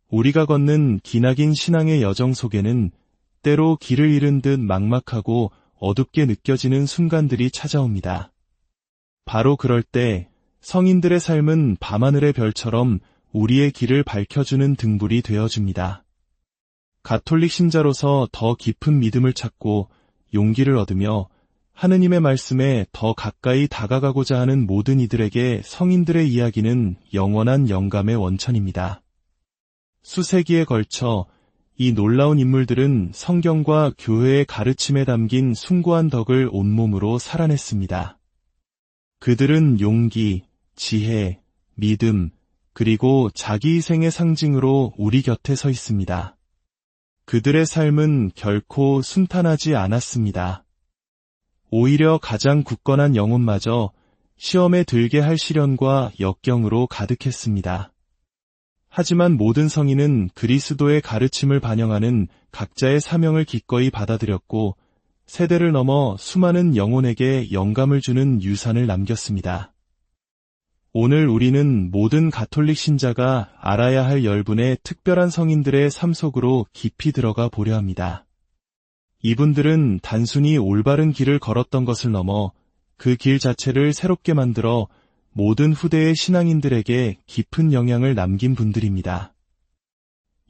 우리가 걷는 기나긴 신앙의 여정 속에는 때로 길을 잃은 듯 막막하고 어둡게 느껴지는 순간들이 찾아옵니다. 바로 그럴 때 성인들의 삶은 밤하늘의 별처럼 우리의 길을 밝혀주는 등불이 되어줍니다. 가톨릭 신자로서 더 깊은 믿음을 찾고 용기를 얻으며 하느님의 말씀에 더 가까이 다가가고자 하는 모든 이들에게 성인들의 이야기는 영원한 영감의 원천입니다. 수세기에 걸쳐 이 놀라운 인물들은 성경과 교회의 가르침에 담긴 숭고한 덕을 온몸으로 살아냈습니다. 그들은 용기, 지혜, 믿음, 그리고 자기희생의 상징으로 우리 곁에 서 있습니다. 그들의 삶은 결코 순탄하지 않았습니다. 오히려 가장 굳건한 영혼마저 시험에 들게 할 시련과 역경으로 가득했습니다. 하지만 모든 성인은 그리스도의 가르침을 반영하는 각자의 사명을 기꺼이 받아들였고 세대를 넘어 수많은 영혼에게 영감을 주는 유산을 남겼습니다. 오늘 우리는 모든 가톨릭 신자가 알아야 할 열분의 특별한 성인들의 삶 속으로 깊이 들어가 보려 합니다. 이분들은 단순히 올바른 길을 걸었던 것을 넘어 그 길 자체를 새롭게 만들어 모든 후대의 신앙인들에게 깊은 영향을 남긴 분들입니다.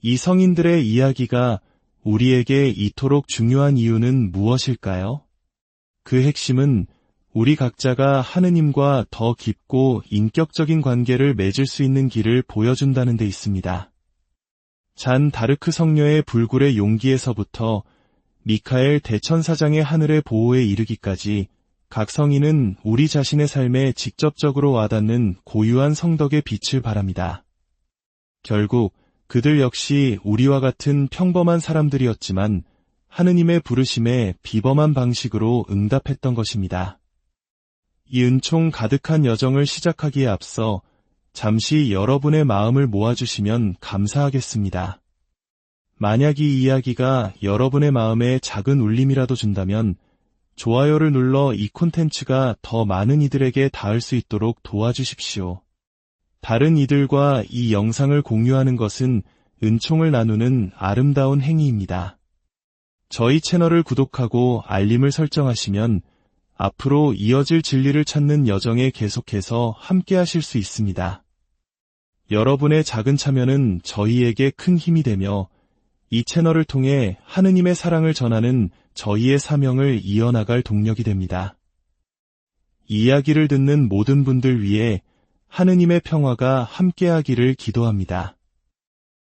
이 성인들의 이야기가 우리에게 이토록 중요한 이유는 무엇일까요? 그 핵심은 우리 각자가 하느님과 더 깊고 인격적인 관계를 맺을 수 있는 길을 보여준다는 데 있습니다. 잔 다르크 성녀의 불굴의 용기에서부터 미카엘 대천사장의 하늘의 보호에 이르기까지 각 성인은 우리 자신의 삶에 직접적으로 와닿는 고유한 성덕의 빛을 발합니다. 결국 그들 역시 우리와 같은 평범한 사람들이었지만 하느님의 부르심에 비범한 방식으로 응답했던 것입니다. 이 은총 가득한 여정을 시작하기에 앞서 잠시 여러분의 마음을 모아주시면 감사하겠습니다. 만약 이 이야기가 여러분의 마음에 작은 울림이라도 준다면 좋아요를 눌러 이 콘텐츠가 더 많은 이들에게 닿을 수 있도록 도와주십시오. 다른 이들과 이 영상을 공유하는 것은 은총을 나누는 아름다운 행위입니다. 저희 채널을 구독하고 알림을 설정하시면 앞으로 이어질 진리를 찾는 여정에 계속해서 함께 하실 수 있습니다. 여러분의 작은 참여는 저희에게 큰 힘이 되며 이 채널을 통해 하느님의 사랑을 전하는 저희의 사명을 이어나갈 동력이 됩니다. 이야기를 듣는 모든 분들 위해 하느님의 평화가 함께하기를 기도합니다.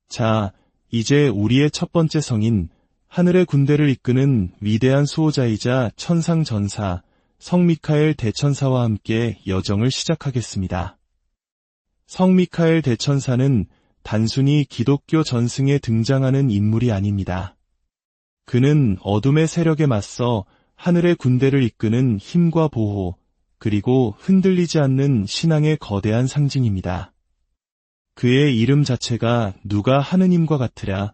자, 이제 우리의 첫 번째 성인, 하늘의 군대를 이끄는 위대한 수호자이자 천상전사, 성 미카엘 대천사와 함께 여정을 시작하겠습니다. 성 미카엘 대천사는 단순히 기독교 전승에 등장하는 인물이 아닙니다. 그는 어둠의 세력에 맞서 하늘의 군대를 이끄는 힘과 보호, 그리고 흔들리지 않는 신앙의 거대한 상징입니다. 그의 이름 자체가 누가 하느님과 같으랴?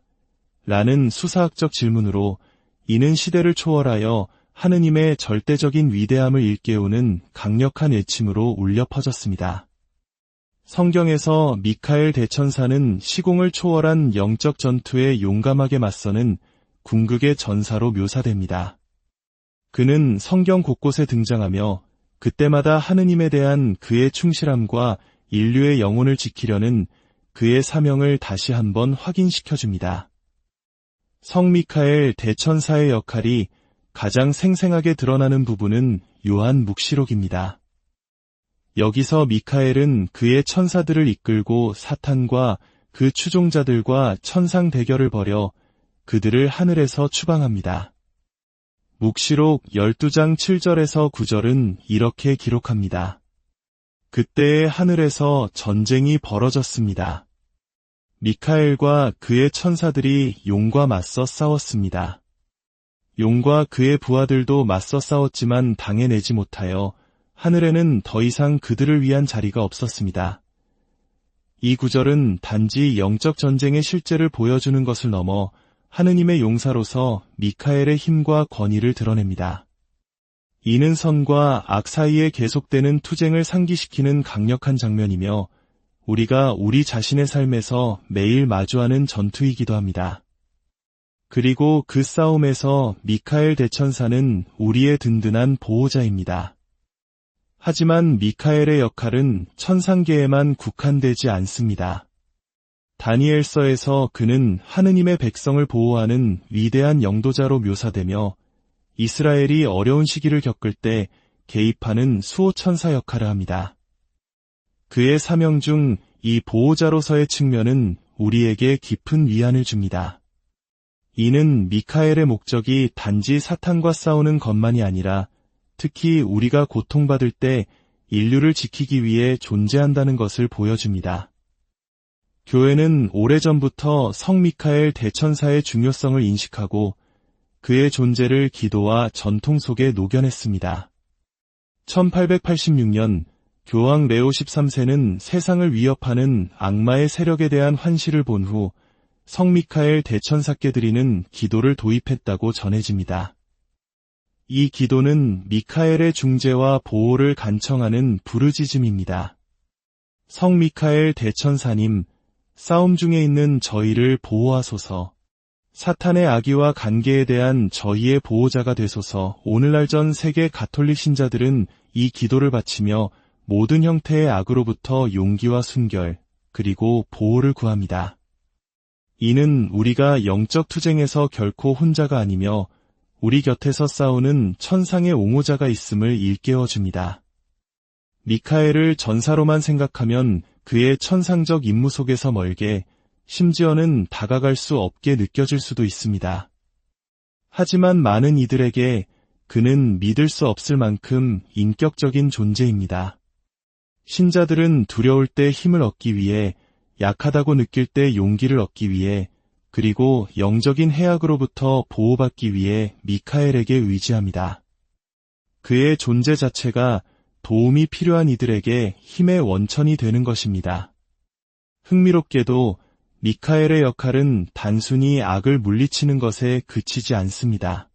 라는 수사학적 질문으로 이는 시대를 초월하여 하느님의 절대적인 위대함을 일깨우는 강력한 외침으로 울려 퍼졌습니다. 성경에서 미카엘 대천사는 시공을 초월한 영적 전투에 용감하게 맞서는 궁극의 전사로 묘사됩니다. 그는 성경 곳곳에 등장하며 그때마다 하느님에 대한 그의 충실함과 인류의 영혼을 지키려는 그의 사명을 다시 한번 확인시켜줍니다. 성 미카엘 대천사의 역할이 가장 생생하게 드러나는 부분은 요한 묵시록입니다. 여기서 미카엘은 그의 천사들을 이끌고 사탄과 그 추종자들과 천상 대결을 벌여 그들을 하늘에서 추방합니다. 묵시록 12장 7절에서 9절은 이렇게 기록합니다. 그때의 하늘에서 전쟁이 벌어졌습니다. 미카엘과 그의 천사들이 용과 맞서 싸웠습니다. 용과 그의 부하들도 맞서 싸웠지만 당해내지 못하여 하늘에는 더 이상 그들을 위한 자리가 없었습니다. 이 구절은 단지 영적 전쟁의 실제를 보여주는 것을 넘어 하느님의 용사로서 미카엘의 힘과 권위를 드러냅니다. 이는 선과 악 사이에 계속되는 투쟁을 상기시키는 강력한 장면이며 우리가 우리 자신의 삶에서 매일 마주하는 전투이기도 합니다. 그리고 그 싸움에서 미카엘 대천사는 우리의 든든한 보호자입니다. 하지만 미카엘의 역할은 천상계에만 국한되지 않습니다. 다니엘서에서 그는 하느님의 백성을 보호하는 위대한 영도자로 묘사되며 이스라엘이 어려운 시기를 겪을 때 개입하는 수호천사 역할을 합니다. 그의 사명 중 이 보호자로서의 측면은 우리에게 깊은 위안을 줍니다. 이는 미카엘의 목적이 단지 사탄과 싸우는 것만이 아니라 특히 우리가 고통받을 때 인류를 지키기 위해 존재한다는 것을 보여줍니다. 교회는 오래전부터 성 미카엘 대천사의 중요성을 인식하고 그의 존재를 기도와 전통 속에 녹여냈습니다. 1886년 교황 레오 13세는 세상을 위협하는 악마의 세력에 대한 환시를 본 후 성 미카엘 대천사께 드리는 기도를 도입했다고 전해집니다. 이 기도는 미카엘의 중재와 보호를 간청하는 부르짖음입니다. 성 미카엘 대천사님, 싸움 중에 있는 저희를 보호하소서. 사탄의 악의와 관계에 대한 저희의 보호자가 되소서. 오늘날 전 세계 가톨릭 신자들은 이 기도를 바치며 모든 형태의 악으로부터 용기와 순결, 그리고 보호를 구합니다. 이는 우리가 영적 투쟁에서 결코 혼자가 아니며 우리 곁에서 싸우는 천상의 옹호자가 있음을 일깨워줍니다. 미카엘을 전사로만 생각하면 그의 천상적 임무 속에서 멀게, 심지어는 다가갈 수 없게 느껴질 수도 있습니다. 하지만 많은 이들에게 그는 믿을 수 없을 만큼 인격적인 존재입니다. 신자들은 두려울 때 힘을 얻기 위해, 약하다고 느낄 때 용기를 얻기 위해, 그리고 영적인 해악으로부터 보호받기 위해 미카엘에게 의지합니다. 그의 존재 자체가 도움이 필요한 이들에게 힘의 원천이 되는 것입니다. 흥미롭게도 미카엘의 역할은 단순히 악을 물리치는 것에 그치지 않습니다.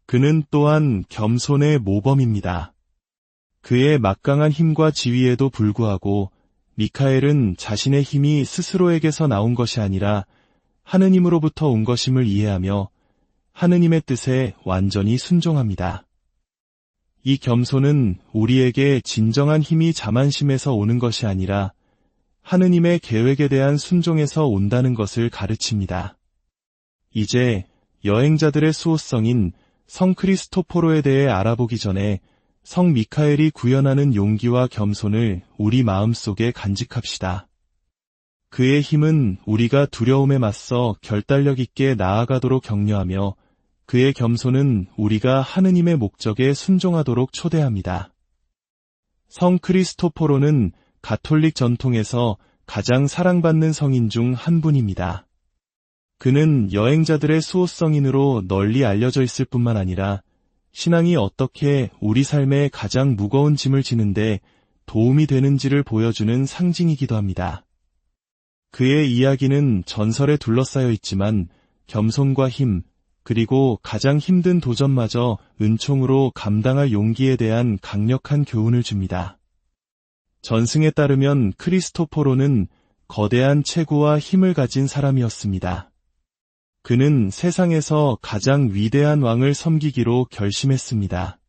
그는 또한 겸손의 모범입니다. 그의 막강한 힘과 지위에도 불구하고 미카엘은 자신의 힘이 스스로에게서 나온 것이 아니라 하느님으로부터 온 것임을 이해하며 하느님의 뜻에 완전히 순종합니다. 이 겸손은 우리에게 진정한 힘이 자만심에서 오는 것이 아니라 하느님의 계획에 대한 순종에서 온다는 것을 가르칩니다. 이제 여행자들의 수호성인 성 크리스토포로에 대해 알아보기 전에 성 미카엘이 구현하는 용기와 겸손을 우리 마음속에 간직합시다. 그의 힘은 우리가 두려움에 맞서 결단력 있게 나아가도록 격려하며 그의 겸손은 우리가 하느님의 목적에 순종하도록 초대합니다. 성 크리스토포로는 가톨릭 전통에서 가장 사랑받는 성인 중 한 분입니다. 그는 여행자들의 수호성인으로 널리 알려져 있을 뿐만 아니라 신앙이 어떻게 우리 삶에 가장 무거운 짐을 지는데 도움이 되는지를 보여주는 상징이기도 합니다. 그의 이야기는 전설에 둘러싸여 있지만 겸손과 힘, 그리고 가장 힘든 도전마저 은총으로 감당할 용기에 대한 강력한 교훈을 줍니다. 전승에 따르면 크리스토포로는 거대한 체구와 힘을 가진 사람이었습니다. 그는 세상에서 가장 위대한 왕을 섬기기로 결심했습니다.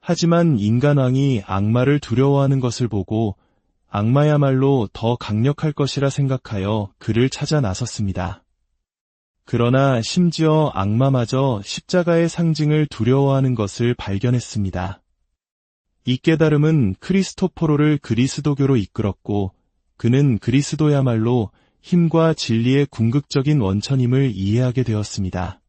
하지만 인간왕이 악마를 두려워하는 것을 보고 악마야말로 더 강력할 것이라 생각하여 그를 찾아 나섰습니다. 그러나 심지어 악마마저 십자가의 상징을 두려워하는 것을 발견했습니다. 이 깨달음은 크리스토포로를 그리스도교로 이끌었고 그는 그리스도야말로 힘과 진리의 궁극적인 원천임을 이해하게 되었습니다.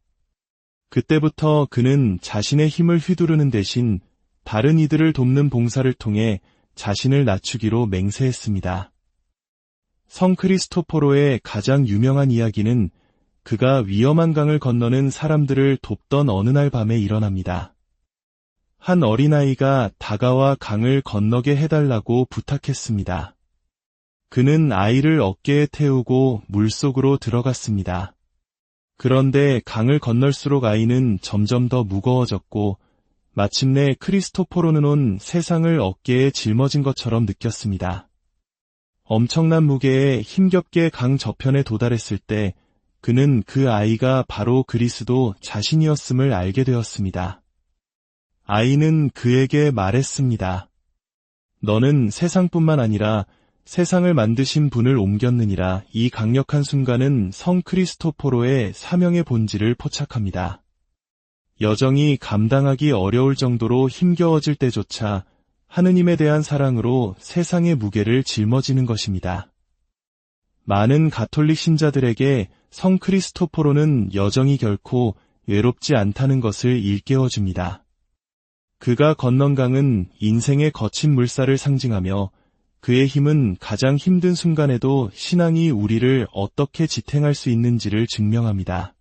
그때부터 그는 자신의 힘을 휘두르는 대신 다른 이들을 돕는 봉사를 통해 자신을 낮추기로 맹세했습니다. 성 크리스토포로의 가장 유명한 이야기는 그가 위험한 강을 건너는 사람들을 돕던 어느 날 밤에 일어납니다. 한 어린아이가 다가와 강을 건너게 해달라고 부탁했습니다. 그는 아이를 어깨에 태우고 물속으로 들어갔습니다. 그런데 강을 건널수록 아이는 점점 더 무거워졌고 마침내 크리스토포로는 온 세상을 어깨에 짊어진 것처럼 느꼈습니다. 엄청난 무게에 힘겹게 강 저편에 도달했을 때 그는 그 아이가 바로 그리스도 자신이었음을 알게 되었습니다. 아이는 그에게 말했습니다. 너는 세상뿐만 아니라 세상을 만드신 분을 옮겼느니라. 이 강력한 순간은 성 크리스토포로의 사명의 본질을 포착합니다. 여정이 감당하기 어려울 정도로 힘겨워질 때조차 하느님에 대한 사랑으로 세상의 무게를 짊어지는 것입니다. 많은 가톨릭 신자들에게 성 크리스토포로는 여정이 결코 외롭지 않다는 것을 일깨워줍니다. 그가 건넌 강은 인생의 거친 물살을 상징하며 그의 힘은 가장 힘든 순간에도 신앙이 우리를 어떻게 지탱할 수 있는지를 증명합니다.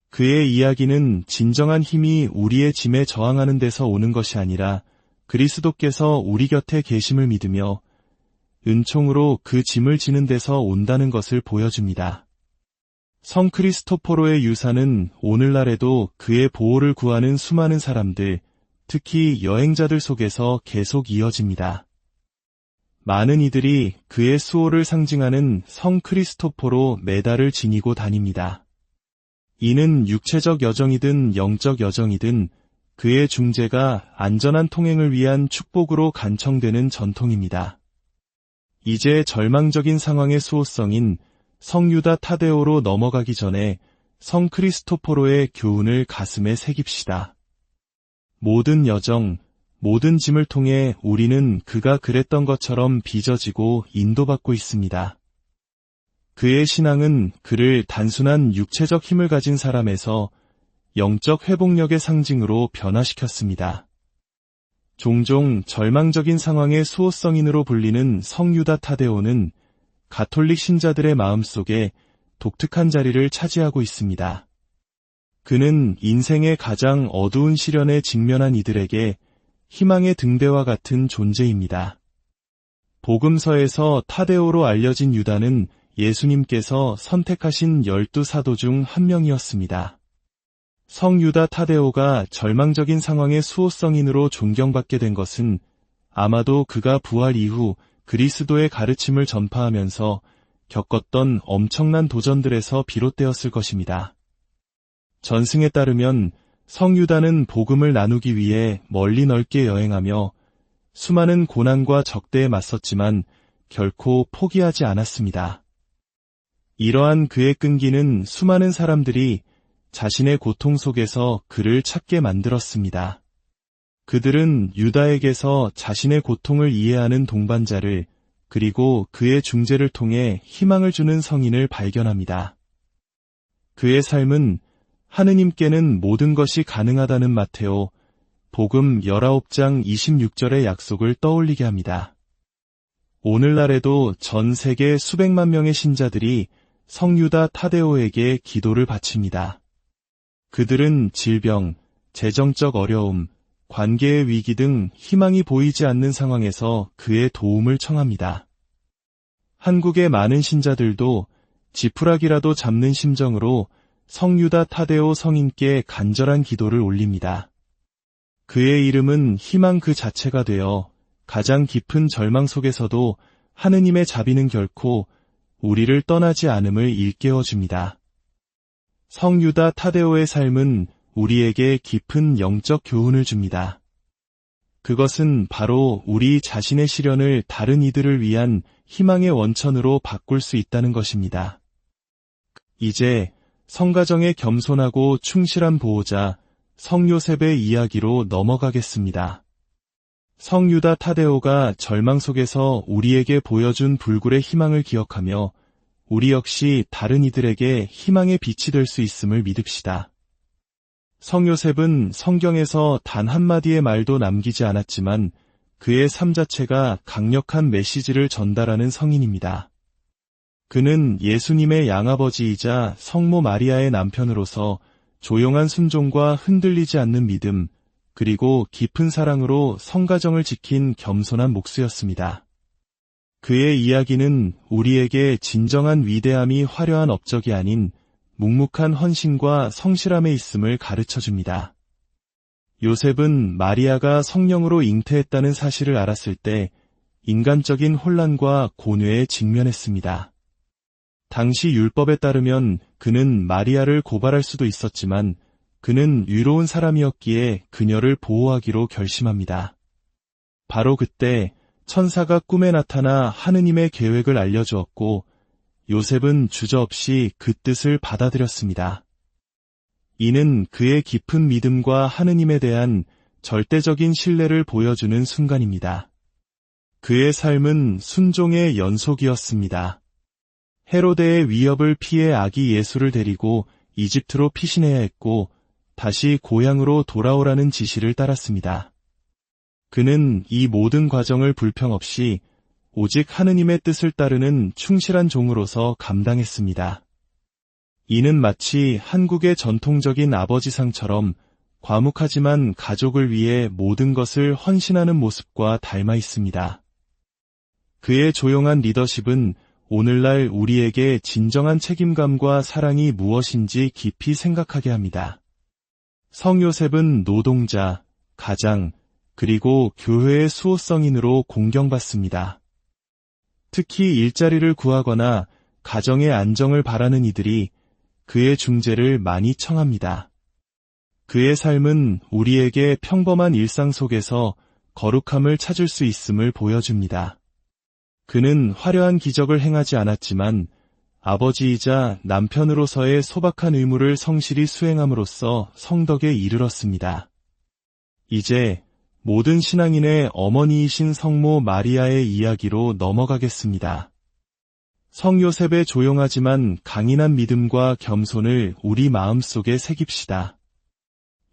그의 이야기는 진정한 힘이 우리의 짐에 저항하는 데서 오는 것이 아니라 그리스도께서 우리 곁에 계심을 믿으며 은총으로 그 짐을 지는 데서 온다는 것을 보여줍니다. 성 크리스토포로의 유산은 오늘날에도 그의 보호를 구하는 수많은 사람들, 특히 여행자들 속에서 계속 이어집니다. 많은 이들이 그의 수호를 상징하는 성 크리스토포로 메달을 지니고 다닙니다. 이는 육체적 여정이든 영적 여정이든 그의 중재가 안전한 통행을 위한 축복으로 간청되는 전통입니다. 이제 절망적인 상황의 수호성인 성 유다 타데오로 넘어가기 전에 성 크리스토포로의 교훈을 가슴에 새깁시다. 모든 여정, 모든 짐을 통해 우리는 그가 그랬던 것처럼 빚어지고 인도받고 있습니다. 그의 신앙은 그를 단순한 육체적 힘을 가진 사람에서 영적 회복력의 상징으로 변화시켰습니다. 종종 절망적인 상황의 수호성인으로 불리는 성 유다 타데오는 가톨릭 신자들의 마음속에 독특한 자리를 차지하고 있습니다. 그는 인생의 가장 어두운 시련에 직면한 이들에게 희망의 등대와 같은 존재입니다. 복음서에서 타데오로 알려진 유다는 예수님께서 선택하신 12사도 중 한 명이었습니다. 성 유다 타데오가 절망적인 상황의 수호성인으로 존경받게 된 것은 아마도 그가 부활 이후 그리스도의 가르침을 전파하면서 겪었던 엄청난 도전들에서 비롯되었을 것입니다. 전승에 따르면 성 유다는 복음을 나누기 위해 멀리 넓게 여행하며 수많은 고난과 적대에 맞섰지만 결코 포기하지 않았습니다. 이러한 그의 끈기는 수많은 사람들이 자신의 고통 속에서 그를 찾게 만들었습니다. 그들은 유다에게서 자신의 고통을 이해하는 동반자를 그리고 그의 중재를 통해 희망을 주는 성인을 발견합니다. 그의 삶은 하느님께는 모든 것이 가능하다는 마테오 복음 19장 26절의 약속을 떠올리게 합니다. 오늘날에도 전 세계 수백만 명의 신자들이 성유다 타데오에게 기도를 바칩니다. 그들은 질병, 재정적 어려움, 관계의 위기 등 희망이 보이지 않는 상황에서 그의 도움을 청합니다. 한국의 많은 신자들도 지푸라기라도 잡는 심정으로 성유다 타데오 성인께 간절한 기도를 올립니다. 그의 이름은 희망 그 자체가 되어 가장 깊은 절망 속에서도 하느님의 자비는 결코 우리를 떠나지 않음을 일깨워줍니다. 성유다 타데오의 삶은 우리에게 깊은 영적 교훈을 줍니다. 그것은 바로 우리 자신의 시련을 다른 이들을 위한 희망의 원천으로 바꿀 수 있다는 것입니다. 이제 성가정의 겸손하고 충실한 보호자 성요셉의 이야기로 넘어가겠습니다. 성유다 타데오가 절망 속에서 우리에게 보여준 불굴의 희망을 기억하며 우리 역시 다른 이들에게 희망의 빛이 될 수 있음을 믿읍시다. 성요셉은 성경에서 단 한마디의 말도 남기지 않았지만 그의 삶 자체가 강력한 메시지를 전달하는 성인입니다. 그는 예수님의 양아버지이자 성모 마리아의 남편으로서 조용한 순종과 흔들리지 않는 믿음, 그리고 깊은 사랑으로 성가정을 지킨 겸손한 목수였습니다. 그의 이야기는 우리에게 진정한 위대함이 화려한 업적이 아닌 묵묵한 헌신과 성실함에 있음을 가르쳐줍니다. 요셉은 마리아가 성령으로 잉태했다는 사실을 알았을 때 인간적인 혼란과 고뇌에 직면했습니다. 당시 율법에 따르면 그는 마리아를 고발할 수도 있었지만 그는 의로운 사람이었기에 그녀를 보호하기로 결심합니다. 바로 그때 천사가 꿈에 나타나 하느님의 계획을 알려주었고 요셉은 주저없이 그 뜻을 받아들였습니다. 이는 그의 깊은 믿음과 하느님에 대한 절대적인 신뢰를 보여주는 순간입니다. 그의 삶은 순종의 연속이었습니다. 헤로데의 위협을 피해 아기 예수를 데리고 이집트로 피신해야 했고 다시 고향으로 돌아오라는 지시를 따랐습니다. 그는 이 모든 과정을 불평 없이 오직 하느님의 뜻을 따르는 충실한 종으로서 감당했습니다. 이는 마치 한국의 전통적인 아버지상처럼 과묵하지만 가족을 위해 모든 것을 헌신하는 모습과 닮아 있습니다. 그의 조용한 리더십은 오늘날 우리에게 진정한 책임감과 사랑이 무엇인지 깊이 생각하게 합니다. 성요셉은 노동자, 가장, 그리고 교회의 수호성인으로 공경받습니다. 특히 일자리를 구하거나 가정의 안정을 바라는 이들이 그의 중재를 많이 청합니다. 그의 삶은 우리에게 평범한 일상 속에서 거룩함을 찾을 수 있음을 보여줍니다. 그는 화려한 기적을 행하지 않았지만 아버지이자 남편으로서의 소박한 의무를 성실히 수행함으로써 성덕에 이르렀습니다. 이제 모든 신앙인의 어머니이신 성모 마리아의 이야기로 넘어가겠습니다. 성요셉의 조용하지만 강인한 믿음과 겸손을 우리 마음속에 새깁시다.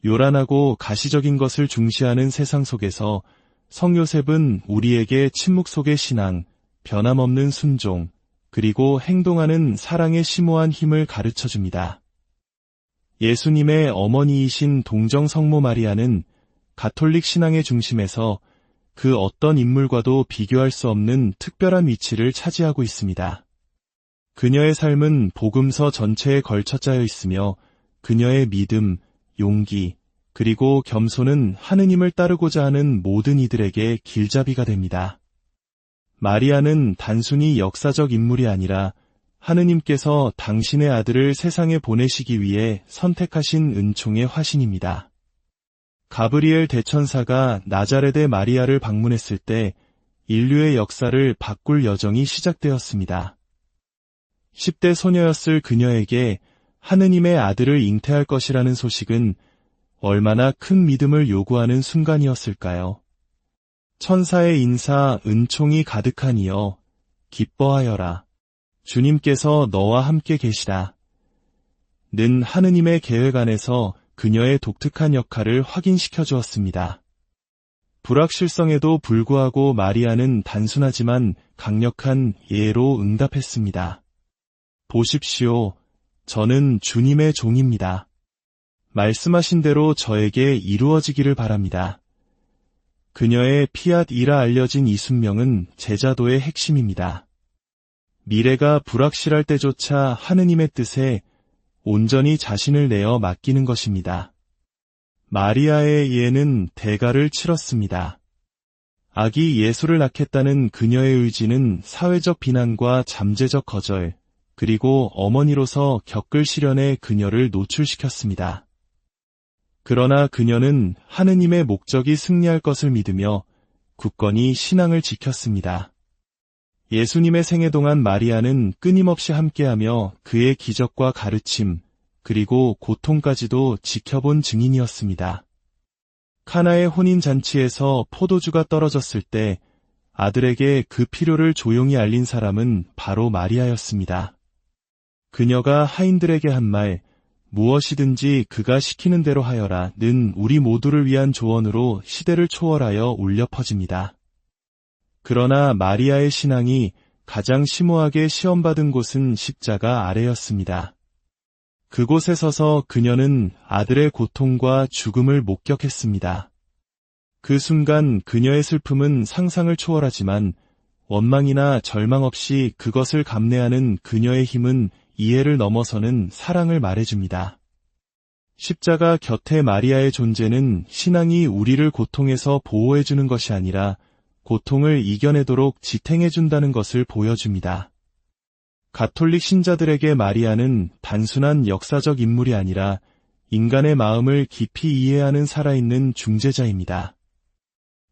요란하고 가시적인 것을 중시하는 세상 속에서 성요셉은 우리에게 침묵 속의 신앙, 변함없는 순종, 그리고 행동하는 사랑의 심오한 힘을 가르쳐줍니다. 예수님의 어머니이신 동정 성모 마리아는 가톨릭 신앙의 중심에서 그 어떤 인물과도 비교할 수 없는 특별한 위치를 차지하고 있습니다. 그녀의 삶은 복음서 전체에 걸쳐 짜여 있으며 그녀의 믿음, 용기, 그리고 겸손은 하느님을 따르고자 하는 모든 이들에게 길잡이가 됩니다. 마리아는 단순히 역사적 인물이 아니라 하느님께서 당신의 아들을 세상에 보내시기 위해 선택하신 은총의 화신입니다. 가브리엘 대천사가 나자렛의 마리아를 방문했을 때 인류의 역사를 바꿀 여정이 시작되었습니다. 10대 소녀였을 그녀에게 하느님의 아들을 잉태할 것이라는 소식은 얼마나 큰 믿음을 요구하는 순간이었을까요? 천사의 인사 은총이 가득하니여 기뻐하여라. 주님께서 너와 함께 계시다. 는 하느님의 계획 안에서 그녀의 독특한 역할을 확인시켜 주었습니다. 불확실성에도 불구하고 마리아는 단순하지만 강력한 예로 응답했습니다. 보십시오. 저는 주님의 종입니다. 말씀하신 대로 저에게 이루어지기를 바랍니다. 그녀의 피앗이라 알려진 이 순명은 제자도의 핵심입니다. 미래가 불확실할 때조차 하느님의 뜻에 온전히 자신을 내어 맡기는 것입니다. 마리아의 예는 대가를 치렀습니다. 아기 예수를 낳겠다는 그녀의 의지는 사회적 비난과 잠재적 거절, 그리고 어머니로서 겪을 시련에 그녀를 노출시켰습니다. 그러나 그녀는 하느님의 목적이 승리할 것을 믿으며 굳건히 신앙을 지켰습니다. 예수님의 생애 동안 마리아는 끊임없이 함께하며 그의 기적과 가르침, 그리고 고통까지도 지켜본 증인이었습니다. 카나의 혼인잔치에서 포도주가 떨어졌을 때 아들에게 그 필요를 조용히 알린 사람은 바로 마리아였습니다. 그녀가 하인들에게 한 말, 무엇이든지 그가 시키는 대로 하여라는 우리 모두를 위한 조언으로 시대를 초월하여 울려 퍼집니다. 그러나 마리아의 신앙이 가장 심오하게 시험받은 곳은 십자가 아래였습니다. 그곳에 서서 그녀는 아들의 고통과 죽음을 목격했습니다. 그 순간 그녀의 슬픔은 상상을 초월하지만 원망이나 절망 없이 그것을 감내하는 그녀의 힘은 이해를 넘어서는 사랑을 말해줍니다. 십자가 곁에 마리아의 존재는 신앙이 우리를 고통에서 보호해주는 것이 아니라 고통을 이겨내도록 지탱해준다는 것을 보여줍니다. 가톨릭 신자들에게 마리아는 단순한 역사적 인물이 아니라 인간의 마음을 깊이 이해하는 살아있는 중재자입니다.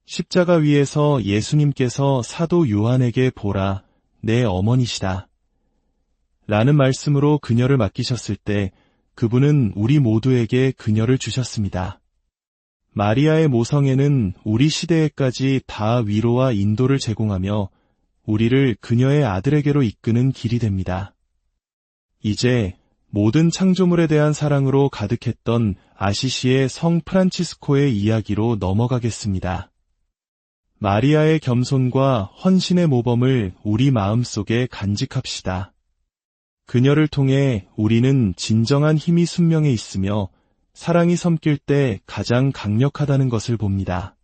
십자가 위에서 예수님께서 사도 요한에게 보라, 내 어머니시다. 라는 말씀으로 그녀를 맡기셨을 때 그분은 우리 모두에게 그녀를 주셨습니다. 마리아의 모성애는 우리 시대에까지 다 위로와 인도를 제공하며 우리를 그녀의 아들에게로 이끄는 길이 됩니다. 이제 모든 창조물에 대한 사랑으로 가득했던 아시시의 성 프란치스코의 이야기로 넘어가겠습니다. 마리아의 겸손과 헌신의 모범을 우리 마음속에 간직합시다. 그녀를 통해 우리는 진정한 힘이 순명해 있으며 사랑이 섬길 때 가장 강력하다는 것을 봅니다.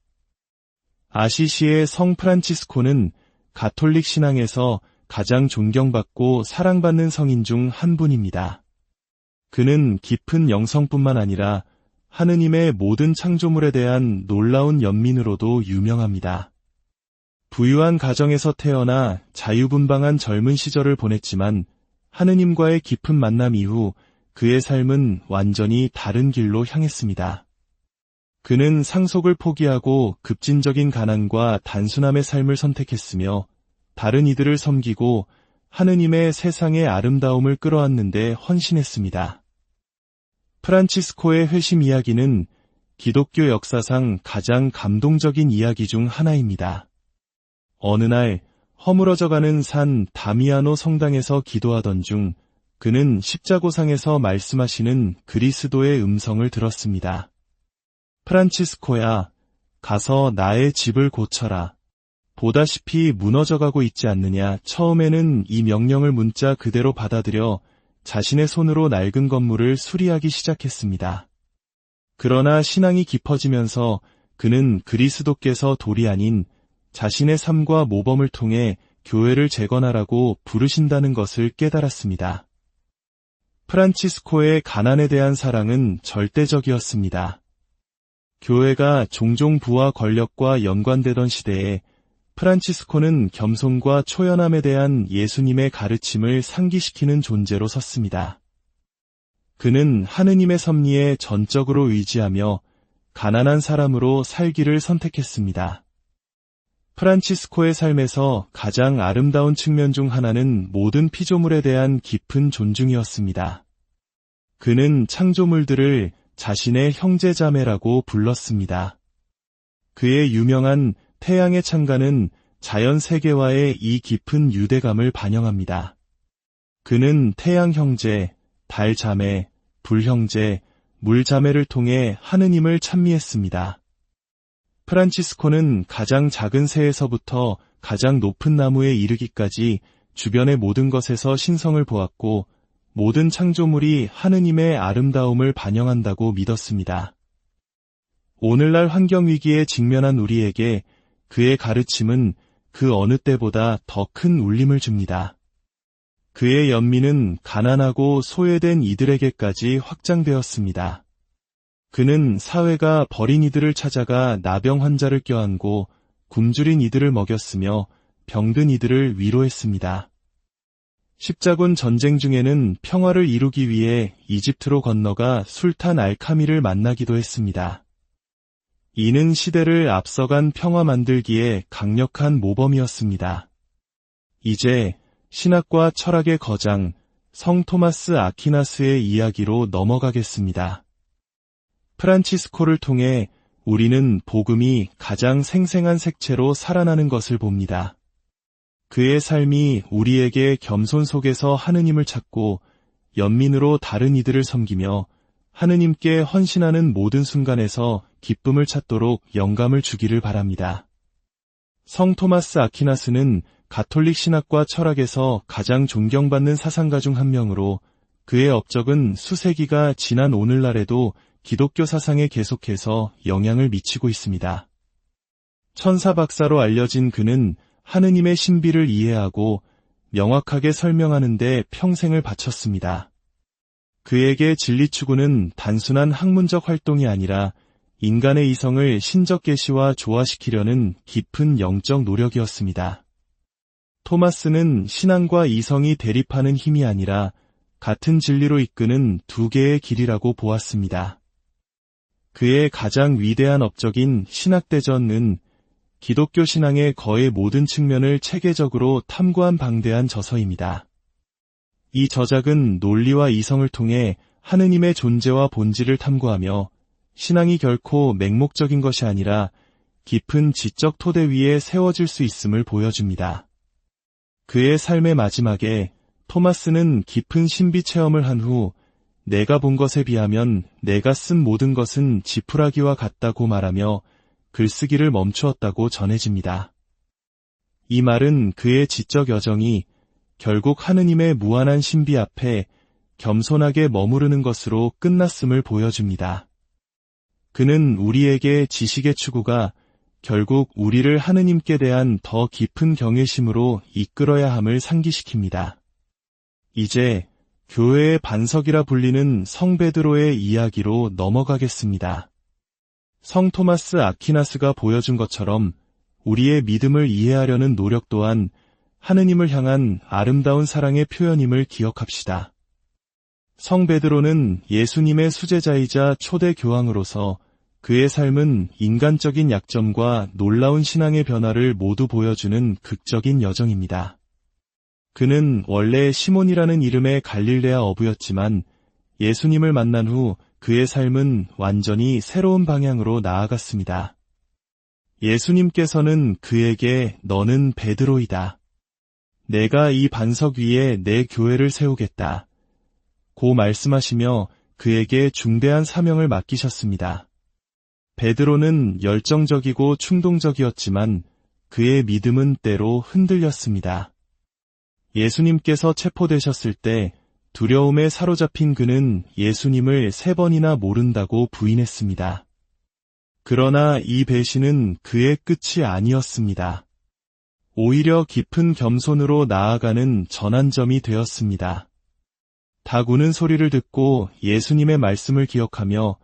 아시시의 성 프란치스코는 가톨릭 신앙에서 가장 존경받고 사랑받는 성인 중 한 분입니다. 그는 깊은 영성뿐만 아니라 하느님의 모든 창조물에 대한 놀라운 연민으로도 유명합니다. 부유한 가정에서 태어나 자유분방한 젊은 시절을 보냈지만 하느님과의 깊은 만남 이후 그의 삶은 완전히 다른 길로 향했습니다. 그는 상속을 포기하고 급진적인 가난과 단순함의 삶을 선택했으며 다른 이들을 섬기고 하느님의 세상의 아름다움을 끌어안는 데 헌신했습니다. 프란치스코의 회심 이야기는 기독교 역사상 가장 감동적인 이야기 중 하나입니다. 어느 날 허물어져가는 산 다미아노 성당에서 기도하던 중 그는 십자고상에서 말씀하시는 그리스도의 음성을 들었습니다. 프란치스코야, 가서 나의 집을 고쳐라. 보다시피 무너져가고 있지 않느냐. 처음에는 이 명령을 문자 그대로 받아들여 자신의 손으로 낡은 건물을 수리하기 시작했습니다. 그러나 신앙이 깊어지면서 그는 그리스도께서 돌이 아닌 자신의 삶과 모범을 통해 교회를 재건하라고 부르신다는 것을 깨달았습니다. 프란치스코의 가난에 대한 사랑은 절대적이었습니다. 교회가 종종 부와 권력과 연관되던 시대에 프란치스코는 겸손과 초연함에 대한 예수님의 가르침을 상기시키는 존재로 섰습니다. 그는 하느님의 섭리에 전적으로 의지하며 가난한 사람으로 살기를 선택했습니다. 프란치스코의 삶에서 가장 아름다운 측면 중 하나는 모든 피조물에 대한 깊은 존중이었습니다. 그는 창조물들을 자신의 형제자매라고 불렀습니다. 그의 유명한 태양의 창가는 자연 세계와의 이 깊은 유대감을 반영합니다. 그는 태양 형제, 달 자매, 불 형제, 물 자매를 통해 하느님을 찬미했습니다. 프란치스코는 가장 작은 새에서부터 가장 높은 나무에 이르기까지 주변의 모든 것에서 신성을 보았고 모든 창조물이 하느님의 아름다움을 반영한다고 믿었습니다. 오늘날 환경위기에 직면한 우리에게 그의 가르침은 그 어느 때보다 더 큰 울림을 줍니다. 그의 연민은 가난하고 소외된 이들에게까지 확장되었습니다. 그는 사회가 버린 이들을 찾아가 나병 환자를 껴안고 굶주린 이들을 먹였으며 병든 이들을 위로했습니다. 십자군 전쟁 중에는 평화를 이루기 위해 이집트로 건너가 술탄 알카미를 만나기도 했습니다. 이는 시대를 앞서간 평화 만들기에 강력한 모범이었습니다. 이제 신학과 철학의 거장 성 토마스 아퀴나스의 이야기로 넘어가겠습니다. 프란치스코를 통해 우리는 복음이 가장 생생한 색채로 살아나는 것을 봅니다. 그의 삶이 우리에게 겸손 속에서 하느님을 찾고 연민으로 다른 이들을 섬기며 하느님께 헌신하는 모든 순간에서 기쁨을 찾도록 영감을 주기를 바랍니다. 성 토마스 아퀴나스는 가톨릭 신학과 철학에서 가장 존경받는 사상가 중 한 명으로 그의 업적은 수세기가 지난 오늘날에도 기독교 사상에 계속해서 영향을 미치고 있습니다. 천사 박사로 알려진 그는 하느님의 신비를 이해하고 명확하게 설명하는 데 평생을 바쳤습니다. 그에게 진리 추구는 단순한 학문적 활동이 아니라 인간의 이성을 신적 계시와 조화시키려는 깊은 영적 노력이었습니다. 토마스는 신앙과 이성이 대립하는 힘이 아니라 같은 진리로 이끄는 두 개의 길이라고 보았습니다. 그의 가장 위대한 업적인 신학대전은 기독교 신앙의 거의 모든 측면을 체계적으로 탐구한 방대한 저서입니다. 이 저작은 논리와 이성을 통해 하느님의 존재와 본질을 탐구하며 신앙이 결코 맹목적인 것이 아니라 깊은 지적 토대 위에 세워질 수 있음을 보여줍니다. 그의 삶의 마지막에 토마스는 깊은 신비 체험을 한 후 내가 본 것에 비하면 내가 쓴 모든 것은 지푸라기와 같다고 말하며 글쓰기를 멈추었다고 전해집니다. 이 말은 그의 지적 여정이 결국 하느님의 무한한 신비 앞에 겸손하게 머무르는 것으로 끝났음을 보여줍니다. 그는 우리에게 지식의 추구가 결국 우리를 하느님께 대한 더 깊은 경외심으로 이끌어야 함을 상기시킵니다. 이제 교회의 반석이라 불리는 성 베드로의 이야기로 넘어가겠습니다. 성 토마스 아퀴나스가 보여준 것처럼 우리의 믿음을 이해하려는 노력 또한 하느님을 향한 아름다운 사랑의 표현임을 기억합시다. 성 베드로는 예수님의 수제자이자 초대 교황으로서 그의 삶은 인간적인 약점과 놀라운 신앙의 변화를 모두 보여주는 극적인 여정입니다. 그는 원래 시몬이라는 이름의 갈릴레아 어부였지만 예수님을 만난 후 그의 삶은 완전히 새로운 방향으로 나아갔습니다. 예수님께서는 그에게 너는 베드로이다. 내가 이 반석 위에 내 교회를 세우겠다. 고 말씀하시며 그에게 중대한 사명을 맡기셨습니다. 베드로는 열정적이고 충동적이었지만 그의 믿음은 때로 흔들렸습니다. 예수님께서 체포되셨을 때 두려움에 사로잡힌 그는 예수님을 3번이나 모른다고 부인했습니다. 그러나 이 배신은 그의 끝이 아니었습니다. 오히려 깊은 겸손으로 나아가는 전환점이 되었습니다. 닭 우는 소리를 듣고 예수님의 말씀을 기억하며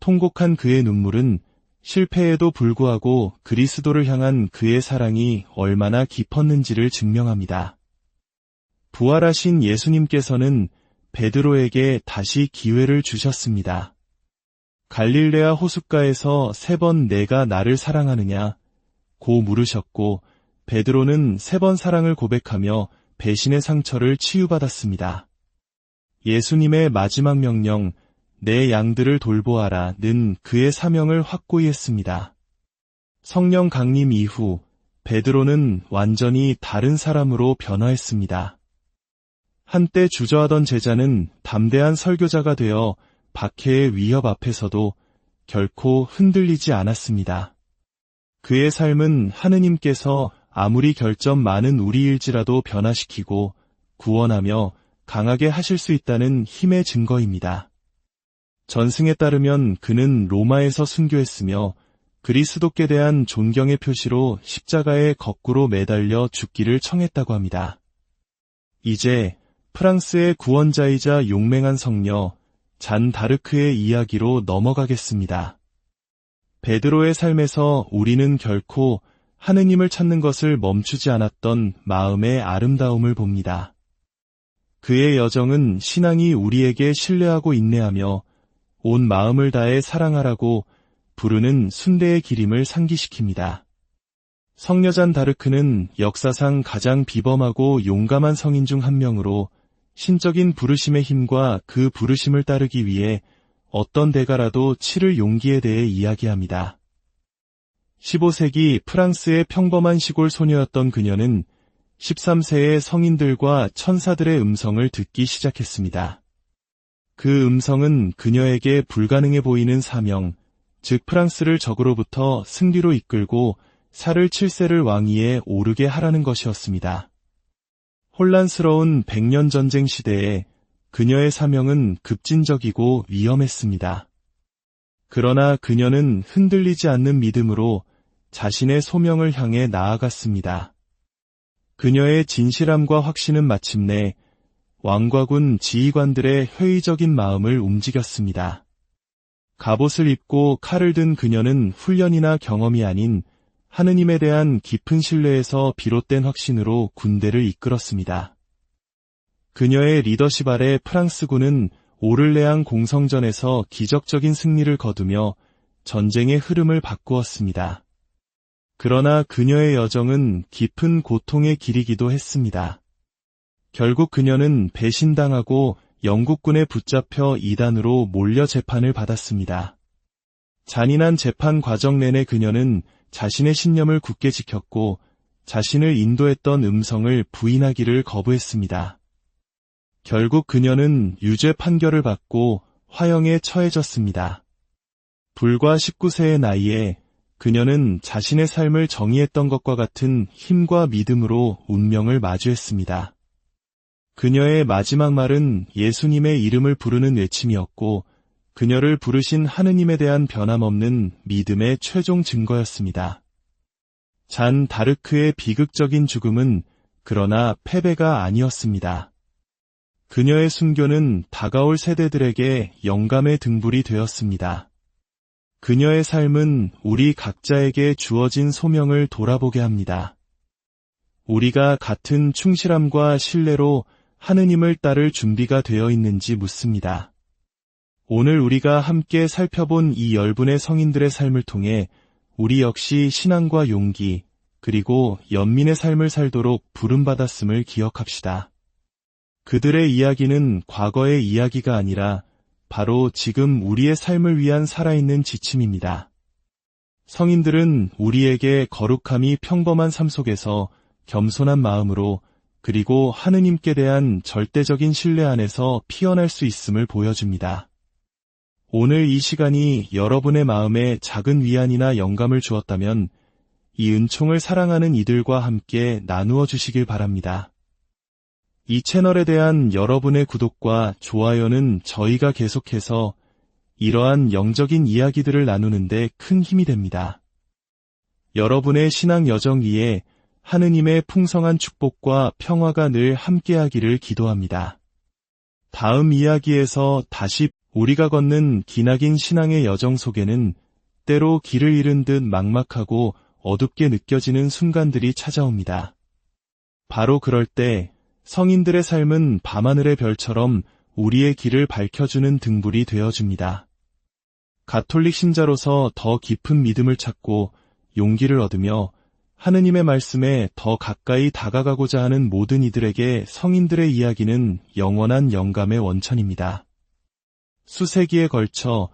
통곡한 그의 눈물은 실패에도 불구하고 그리스도를 향한 그의 사랑이 얼마나 깊었는지를 증명합니다. 부활하신 예수님께서는 베드로에게 다시 기회를 주셨습니다. 갈릴레아 호숫가에서 3번 내가 나를 사랑하느냐 고 물으셨고 베드로는 3번 사랑을 고백하며 배신의 상처를 치유받았습니다. 예수님의 마지막 명령 내 양들을 돌보아라는 그의 사명을 확고히 했습니다. 성령 강림 이후 베드로는 완전히 다른 사람으로 변화했습니다. 한때 주저하던 제자는 담대한 설교자가 되어 박해의 위협 앞에서도 결코 흔들리지 않았습니다. 그의 삶은 하느님께서 아무리 결점 많은 우리일지라도 변화시키고 구원하며 강하게 하실 수 있다는 힘의 증거입니다. 전승에 따르면 그는 로마에서 순교했으며 그리스도께 대한 존경의 표시로 십자가에 거꾸로 매달려 죽기를 청했다고 합니다. 이제 프랑스의 구원자이자 용맹한 성녀 잔 다르크의 이야기로 넘어가겠습니다. 베드로의 삶에서 우리는 결코 하느님을 찾는 것을 멈추지 않았던 마음의 아름다움을 봅니다. 그의 여정은 신앙이 우리에게 신뢰하고 인내하며 온 마음을 다해 사랑하라고 부르는 순례의 길임을 상기시킵니다. 성녀 잔 다르크는 역사상 가장 비범하고 용감한 성인 중 한 명으로 신적인 부르심의 힘과 그 부르심을 따르기 위해 어떤 대가라도 치를 용기에 대해 이야기합니다. 15세기 프랑스의 평범한 시골 소녀였던 그녀는 13세의 성인들과 천사들의 음성을 듣기 시작했습니다. 그 음성은 그녀에게 불가능해 보이는 사명, 즉 프랑스를 적으로부터 승리로 이끌고 살을 7세를 왕위에 오르게 하라는 것이었습니다. 혼란스러운 100년 전쟁 시대에 그녀의 사명은 급진적이고 위험했습니다. 그러나 그녀는 흔들리지 않는 믿음으로 자신의 소명을 향해 나아갔습니다. 그녀의 진실함과 확신은 마침내 왕과 군 지휘관들의 회의적인 마음을 움직였습니다. 갑옷을 입고 칼을 든 그녀는 훈련이나 경험이 아닌 하느님에 대한 깊은 신뢰에서 비롯된 확신으로 군대를 이끌었습니다. 그녀의 리더십 아래 프랑스군은 오를레앙 공성전에서 기적적인 승리를 거두며 전쟁의 흐름을 바꾸었습니다. 그러나 그녀의 여정은 깊은 고통의 길이기도 했습니다. 결국 그녀는 배신당하고 영국군에 붙잡혀 이단으로 몰려 재판을 받았습니다. 잔인한 재판 과정 내내 그녀는 자신의 신념을 굳게 지켰고 자신을 인도했던 음성을 부인하기를 거부했습니다. 결국 그녀는 유죄 판결을 받고 화형에 처해졌습니다. 불과 19세의 나이에 그녀는 자신의 삶을 정의했던 것과 같은 힘과 믿음으로 운명을 마주했습니다. 그녀의 마지막 말은 예수님의 이름을 부르는 외침이었고 그녀를 부르신 하느님에 대한 변함없는 믿음의 최종 증거였습니다. 잔 다르크의 비극적인 죽음은 그러나 패배가 아니었습니다. 그녀의 순교는 다가올 세대들에게 영감의 등불이 되었습니다. 그녀의 삶은 우리 각자에게 주어진 소명을 돌아보게 합니다. 우리가 같은 충실함과 신뢰로 하느님을 따를 준비가 되어 있는지 묻습니다. 오늘 우리가 함께 살펴본 이 10분의 성인들의 삶을 통해 우리 역시 신앙과 용기, 그리고 연민의 삶을 살도록 부름받았음을 기억합시다. 그들의 이야기는 과거의 이야기가 아니라 바로 지금 우리의 삶을 위한 살아있는 지침입니다. 성인들은 우리에게 거룩함이 평범한 삶 속에서 겸손한 마음으로 그리고 하느님께 대한 절대적인 신뢰 안에서 피어날 수 있음을 보여줍니다. 오늘 이 시간이 여러분의 마음에 작은 위안이나 영감을 주었다면 이 은총을 사랑하는 이들과 함께 나누어 주시길 바랍니다. 이 채널에 대한 여러분의 구독과 좋아요는 저희가 계속해서 이러한 영적인 이야기들을 나누는데 큰 힘이 됩니다. 여러분의 신앙 여정 위에 하느님의 풍성한 축복과 평화가 늘 함께하기를 기도합니다. 다음 이야기에서 다시 우리가 걷는 기나긴 신앙의 여정 속에는 때로 길을 잃은 듯 막막하고 어둡게 느껴지는 순간들이 찾아옵니다. 바로 그럴 때 성인들의 삶은 밤하늘의 별처럼 우리의 길을 밝혀주는 등불이 되어줍니다. 가톨릭 신자로서 더 깊은 믿음을 찾고 용기를 얻으며 하느님의 말씀에 더 가까이 다가가고자 하는 모든 이들에게 성인들의 이야기는 영원한 영감의 원천입니다. 수세기에 걸쳐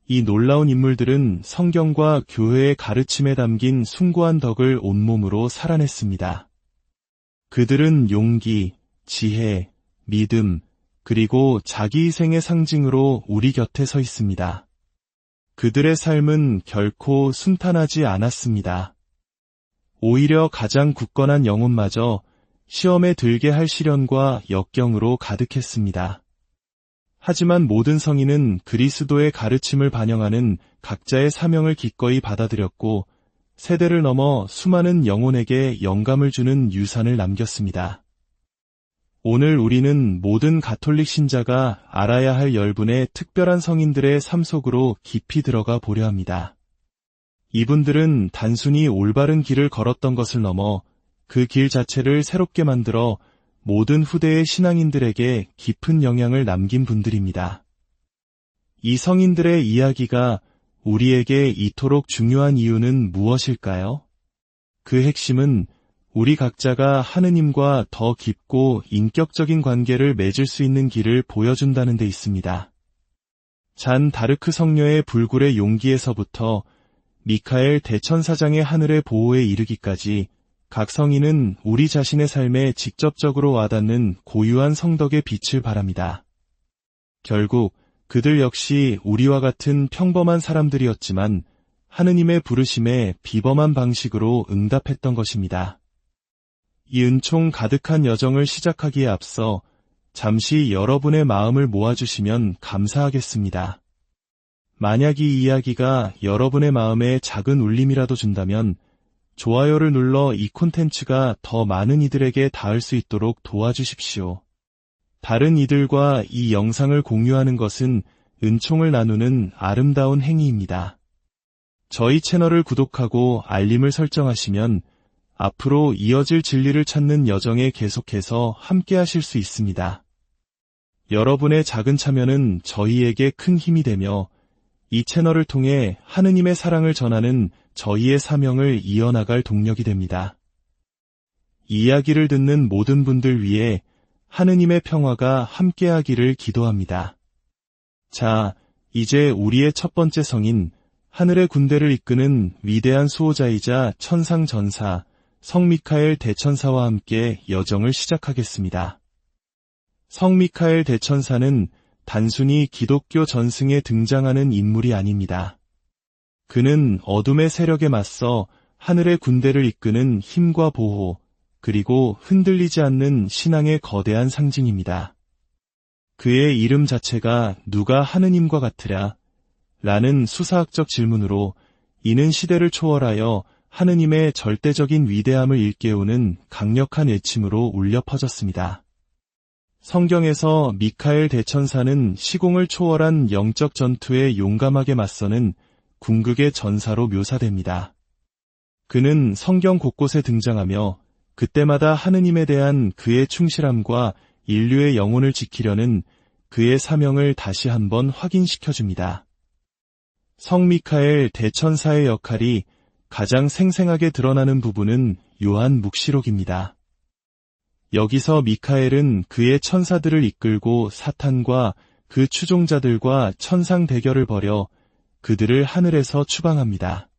이 놀라운 인물들은 성경과 교회의 가르침에 담긴 숭고한 덕을 온몸으로 살아냈습니다. 그들은 용기, 지혜, 믿음, 그리고 자기희생의 상징으로 우리 곁에 서 있습니다. 그들의 삶은 결코 순탄하지 않았습니다. 오히려 가장 굳건한 영혼마저 시험에 들게 할 시련과 역경으로 가득했습니다. 하지만 모든 성인은 그리스도의 가르침을 반영하는 각자의 사명을 기꺼이 받아들였고 세대를 넘어 수많은 영혼에게 영감을 주는 유산을 남겼습니다. 오늘 우리는 모든 가톨릭 신자가 알아야 할 10분의 특별한 성인들의 삶 속으로 깊이 들어가 보려 합니다. 이분들은 단순히 올바른 길을 걸었던 것을 넘어 그 길 자체를 새롭게 만들어 모든 후대의 신앙인들에게 깊은 영향을 남긴 분들입니다. 이 성인들의 이야기가 우리에게 이토록 중요한 이유는 무엇일까요? 그 핵심은 우리 각자가 하느님과 더 깊고 인격적인 관계를 맺을 수 있는 길을 보여준다는 데 있습니다. 잔 다르크 성녀의 불굴의 용기에서부터 미카엘 대천사장의 하늘의 보호에 이르기까지 각 성인은 우리 자신의 삶에 직접적으로 와닿는 고유한 성덕의 빛을 발합니다. 결국 그들 역시 우리와 같은 평범한 사람들이었지만 하느님의 부르심에 비범한 방식으로 응답했던 것입니다. 이 은총 가득한 여정을 시작하기에 앞서 잠시 여러분의 마음을 모아주시면 감사하겠습니다. 만약 이 이야기가 여러분의 마음에 작은 울림이라도 준다면 좋아요를 눌러 이 콘텐츠가 더 많은 이들에게 닿을 수 있도록 도와주십시오. 다른 이들과 이 영상을 공유하는 것은 은총을 나누는 아름다운 행위입니다. 저희 채널을 구독하고 알림을 설정하시면 앞으로 이어질 진리를 찾는 여정에 계속해서 함께 하실 수 있습니다. 여러분의 작은 참여는 저희에게 큰 힘이 되며 이 채널을 통해 하느님의 사랑을 전하는 저희의 사명을 이어나갈 동력이 됩니다. 이 이야기를 듣는 모든 분들 위해 하느님의 평화가 함께하기를 기도합니다. 자, 이제 우리의 첫 번째 성인, 하늘의 군대를 이끄는 위대한 수호자이자 천상전사, 성 미카엘 대천사와 함께 여정을 시작하겠습니다. 성 미카엘 대천사는 단순히 기독교 전승에 등장하는 인물이 아닙니다. 그는 어둠의 세력에 맞서 하늘의 군대를 이끄는 힘과 보호, 그리고 흔들리지 않는 신앙의 거대한 상징입니다. 그의 이름 자체가 누가 하느님과 같으랴? 라는 수사학적 질문으로 이는 시대를 초월하여 하느님의 절대적인 위대함을 일깨우는 강력한 외침으로 울려 퍼졌습니다. 성경에서 미카엘 대천사는 시공을 초월한 영적 전투에 용감하게 맞서는 궁극의 전사로 묘사됩니다. 그는 성경 곳곳에 등장하며 그때마다 하느님에 대한 그의 충실함과 인류의 영혼을 지키려는 그의 사명을 다시 한번 확인시켜줍니다. 성 미카엘 대천사의 역할이 가장 생생하게 드러나는 부분은 요한 묵시록입니다. 여기서 미카엘은 그의 천사들을 이끌고 사탄과 그 추종자들과 천상 대결을 벌여 그들을 하늘에서 추방합니다.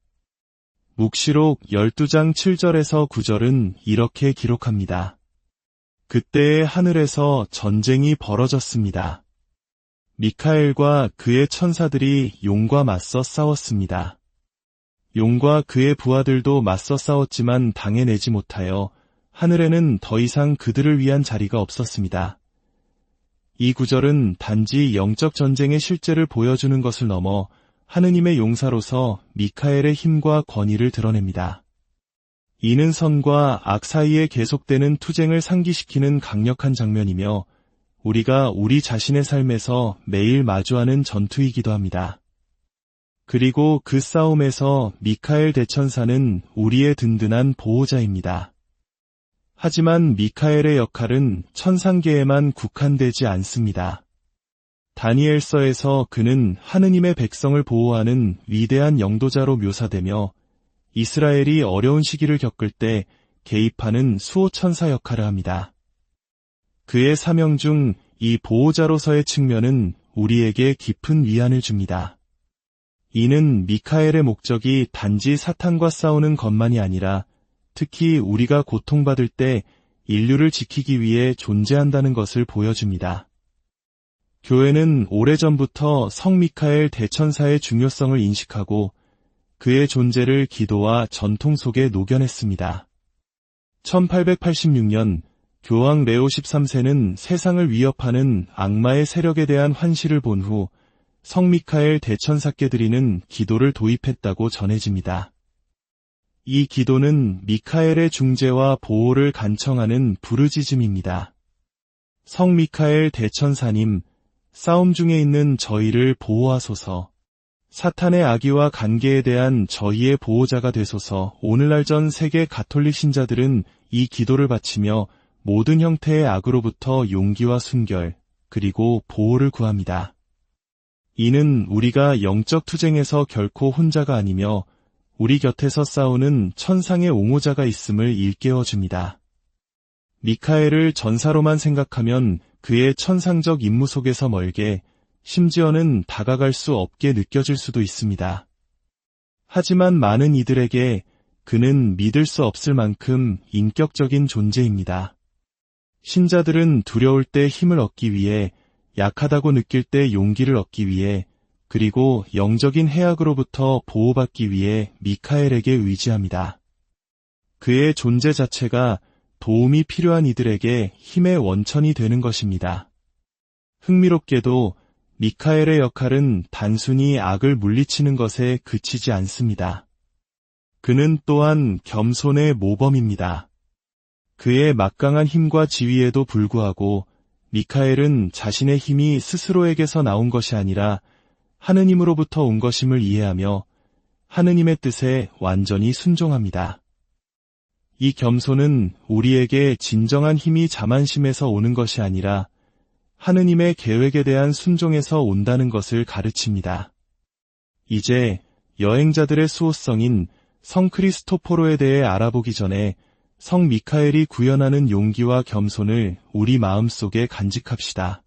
묵시록 12장 7절에서 9절은 이렇게 기록합니다. 그때의 하늘에서 전쟁이 벌어졌습니다. 미카엘과 그의 천사들이 용과 맞서 싸웠습니다. 용과 그의 부하들도 맞서 싸웠지만 당해내지 못하여 하늘에는 더 이상 그들을 위한 자리가 없었습니다. 이 구절은 단지 영적 전쟁의 실제를 보여주는 것을 넘어 하느님의 용사로서 미카엘의 힘과 권위를 드러냅니다. 이는 선과 악 사이에 계속되는 투쟁을 상기시키는 강력한 장면이며 우리가 우리 자신의 삶에서 매일 마주하는 전투이기도 합니다. 그리고 그 싸움에서 미카엘 대천사는 우리의 든든한 보호자입니다. 하지만 미카엘의 역할은 천상계에만 국한되지 않습니다. 다니엘서에서 그는 하느님의 백성을 보호하는 위대한 영도자로 묘사되며 이스라엘이 어려운 시기를 겪을 때 개입하는 수호천사 역할을 합니다. 그의 사명 중 이 보호자로서의 측면은 우리에게 깊은 위안을 줍니다. 이는 미카엘의 목적이 단지 사탄과 싸우는 것만이 아니라 특히 우리가 고통받을 때 인류를 지키기 위해 존재한다는 것을 보여줍니다. 교회는 오래전부터 성 미카엘 대천사의 중요성을 인식하고 그의 존재를 기도와 전통 속에 녹여냈습니다. 1886년 교황 레오 13세는 세상을 위협하는 악마의 세력에 대한 환시를 본 후 성 미카엘 대천사께 드리는 기도를 도입했다고 전해집니다. 이 기도는 미카엘의 중재와 보호를 간청하는 부르짖음입니다. 성 미카엘 대천사님, 싸움 중에 있는 저희를 보호하소서. 사탄의 악의와 관계에 대한 저희의 보호자가 되소서. 오늘날 전 세계 가톨릭 신자들은 이 기도를 바치며 모든 형태의 악으로부터 용기와 순결, 그리고 보호를 구합니다. 이는 우리가 영적 투쟁에서 결코 혼자가 아니며 우리 곁에서 싸우는 천상의 옹호자가 있음을 일깨워줍니다. 미카엘을 전사로만 생각하면 그의 천상적 임무 속에서 멀게, 심지어는 다가갈 수 없게 느껴질 수도 있습니다. 하지만 많은 이들에게 그는 믿을 수 없을 만큼 인격적인 존재입니다. 신자들은 두려울 때 힘을 얻기 위해, 약하다고 느낄 때 용기를 얻기 위해, 그리고 영적인 해악으로부터 보호받기 위해 미카엘에게 의지합니다. 그의 존재 자체가 도움이 필요한 이들에게 힘의 원천이 되는 것입니다. 흥미롭게도 미카엘의 역할은 단순히 악을 물리치는 것에 그치지 않습니다. 그는 또한 겸손의 모범입니다. 그의 막강한 힘과 지위에도 불구하고 미카엘은 자신의 힘이 스스로에게서 나온 것이 아니라 하느님으로부터 온 것임을 이해하며 하느님의 뜻에 완전히 순종합니다. 이 겸손은 우리에게 진정한 힘이 자만심에서 오는 것이 아니라 하느님의 계획에 대한 순종에서 온다는 것을 가르칩니다. 이제 여행자들의 수호성인 성 크리스토포로에 대해 알아보기 전에 성 미카엘이 구현하는 용기와 겸손을 우리 마음속에 간직합시다.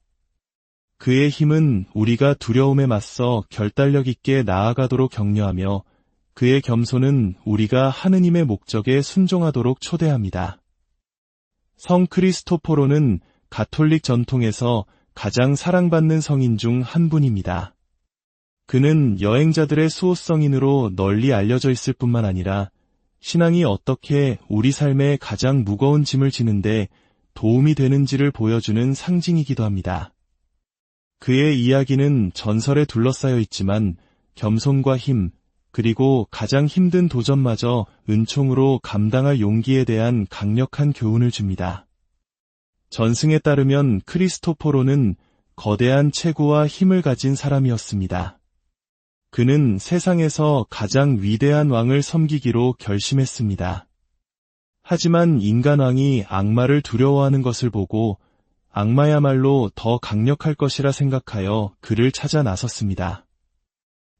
그의 힘은 우리가 두려움에 맞서 결단력 있게 나아가도록 격려하며 그의 겸손은 우리가 하느님의 목적에 순종하도록 초대합니다. 성 크리스토포로는 가톨릭 전통에서 가장 사랑받는 성인 중 한 분입니다. 그는 여행자들의 수호성인으로 널리 알려져 있을 뿐만 아니라 신앙이 어떻게 우리 삶에 가장 무거운 짐을 지는데 도움이 되는지를 보여주는 상징이기도 합니다. 그의 이야기는 전설에 둘러싸여 있지만 겸손과 힘, 그리고 가장 힘든 도전마저 은총으로 감당할 용기에 대한 강력한 교훈을 줍니다. 전승에 따르면 크리스토포로는 거대한 체구와 힘을 가진 사람이었습니다. 그는 세상에서 가장 위대한 왕을 섬기기로 결심했습니다. 하지만 인간왕이 악마를 두려워하는 것을 보고 악마야말로 더 강력할 것이라 생각하여 그를 찾아 나섰습니다.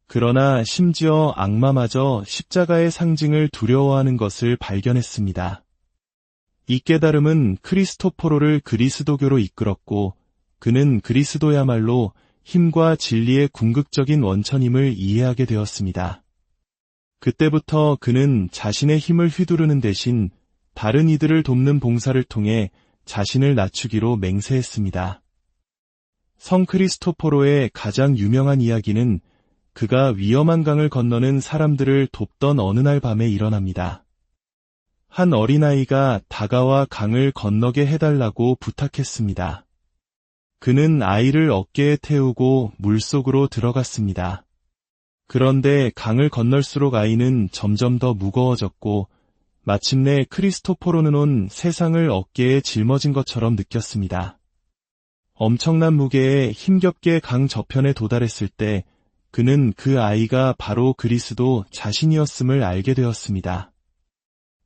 그러나 심지어 악마마저 십자가의 상징을 두려워하는 것을 발견했습니다. 이 깨달음은 크리스토포로를 그리스도교로 이끌었고 그는 그리스도야말로 힘과 진리의 궁극적인 원천임을 이해하게 되었습니다. 그때부터 그는 자신의 힘을 휘두르는 대신 다른 이들을 돕는 봉사를 통해 자신을 낮추기로 맹세했습니다. 성 크리스토포로의 가장 유명한 이야기는 그가 위험한 강을 건너는 사람들을 돕던 어느 날 밤에 일어납니다. 한 어린아이가 다가와 강을 건너게 해달라고 부탁했습니다. 그는 아이를 어깨에 태우고 물속으로 들어갔습니다. 그런데 강을 건널수록 아이는 점점 더 무거워졌고 마침내 크리스토포로는 온 세상을 어깨에 짊어진 것처럼 느꼈습니다. 엄청난 무게에 힘겹게 강 저편에 도달했을 때 그는 그 아이가 바로 그리스도 자신이었음을 알게 되었습니다.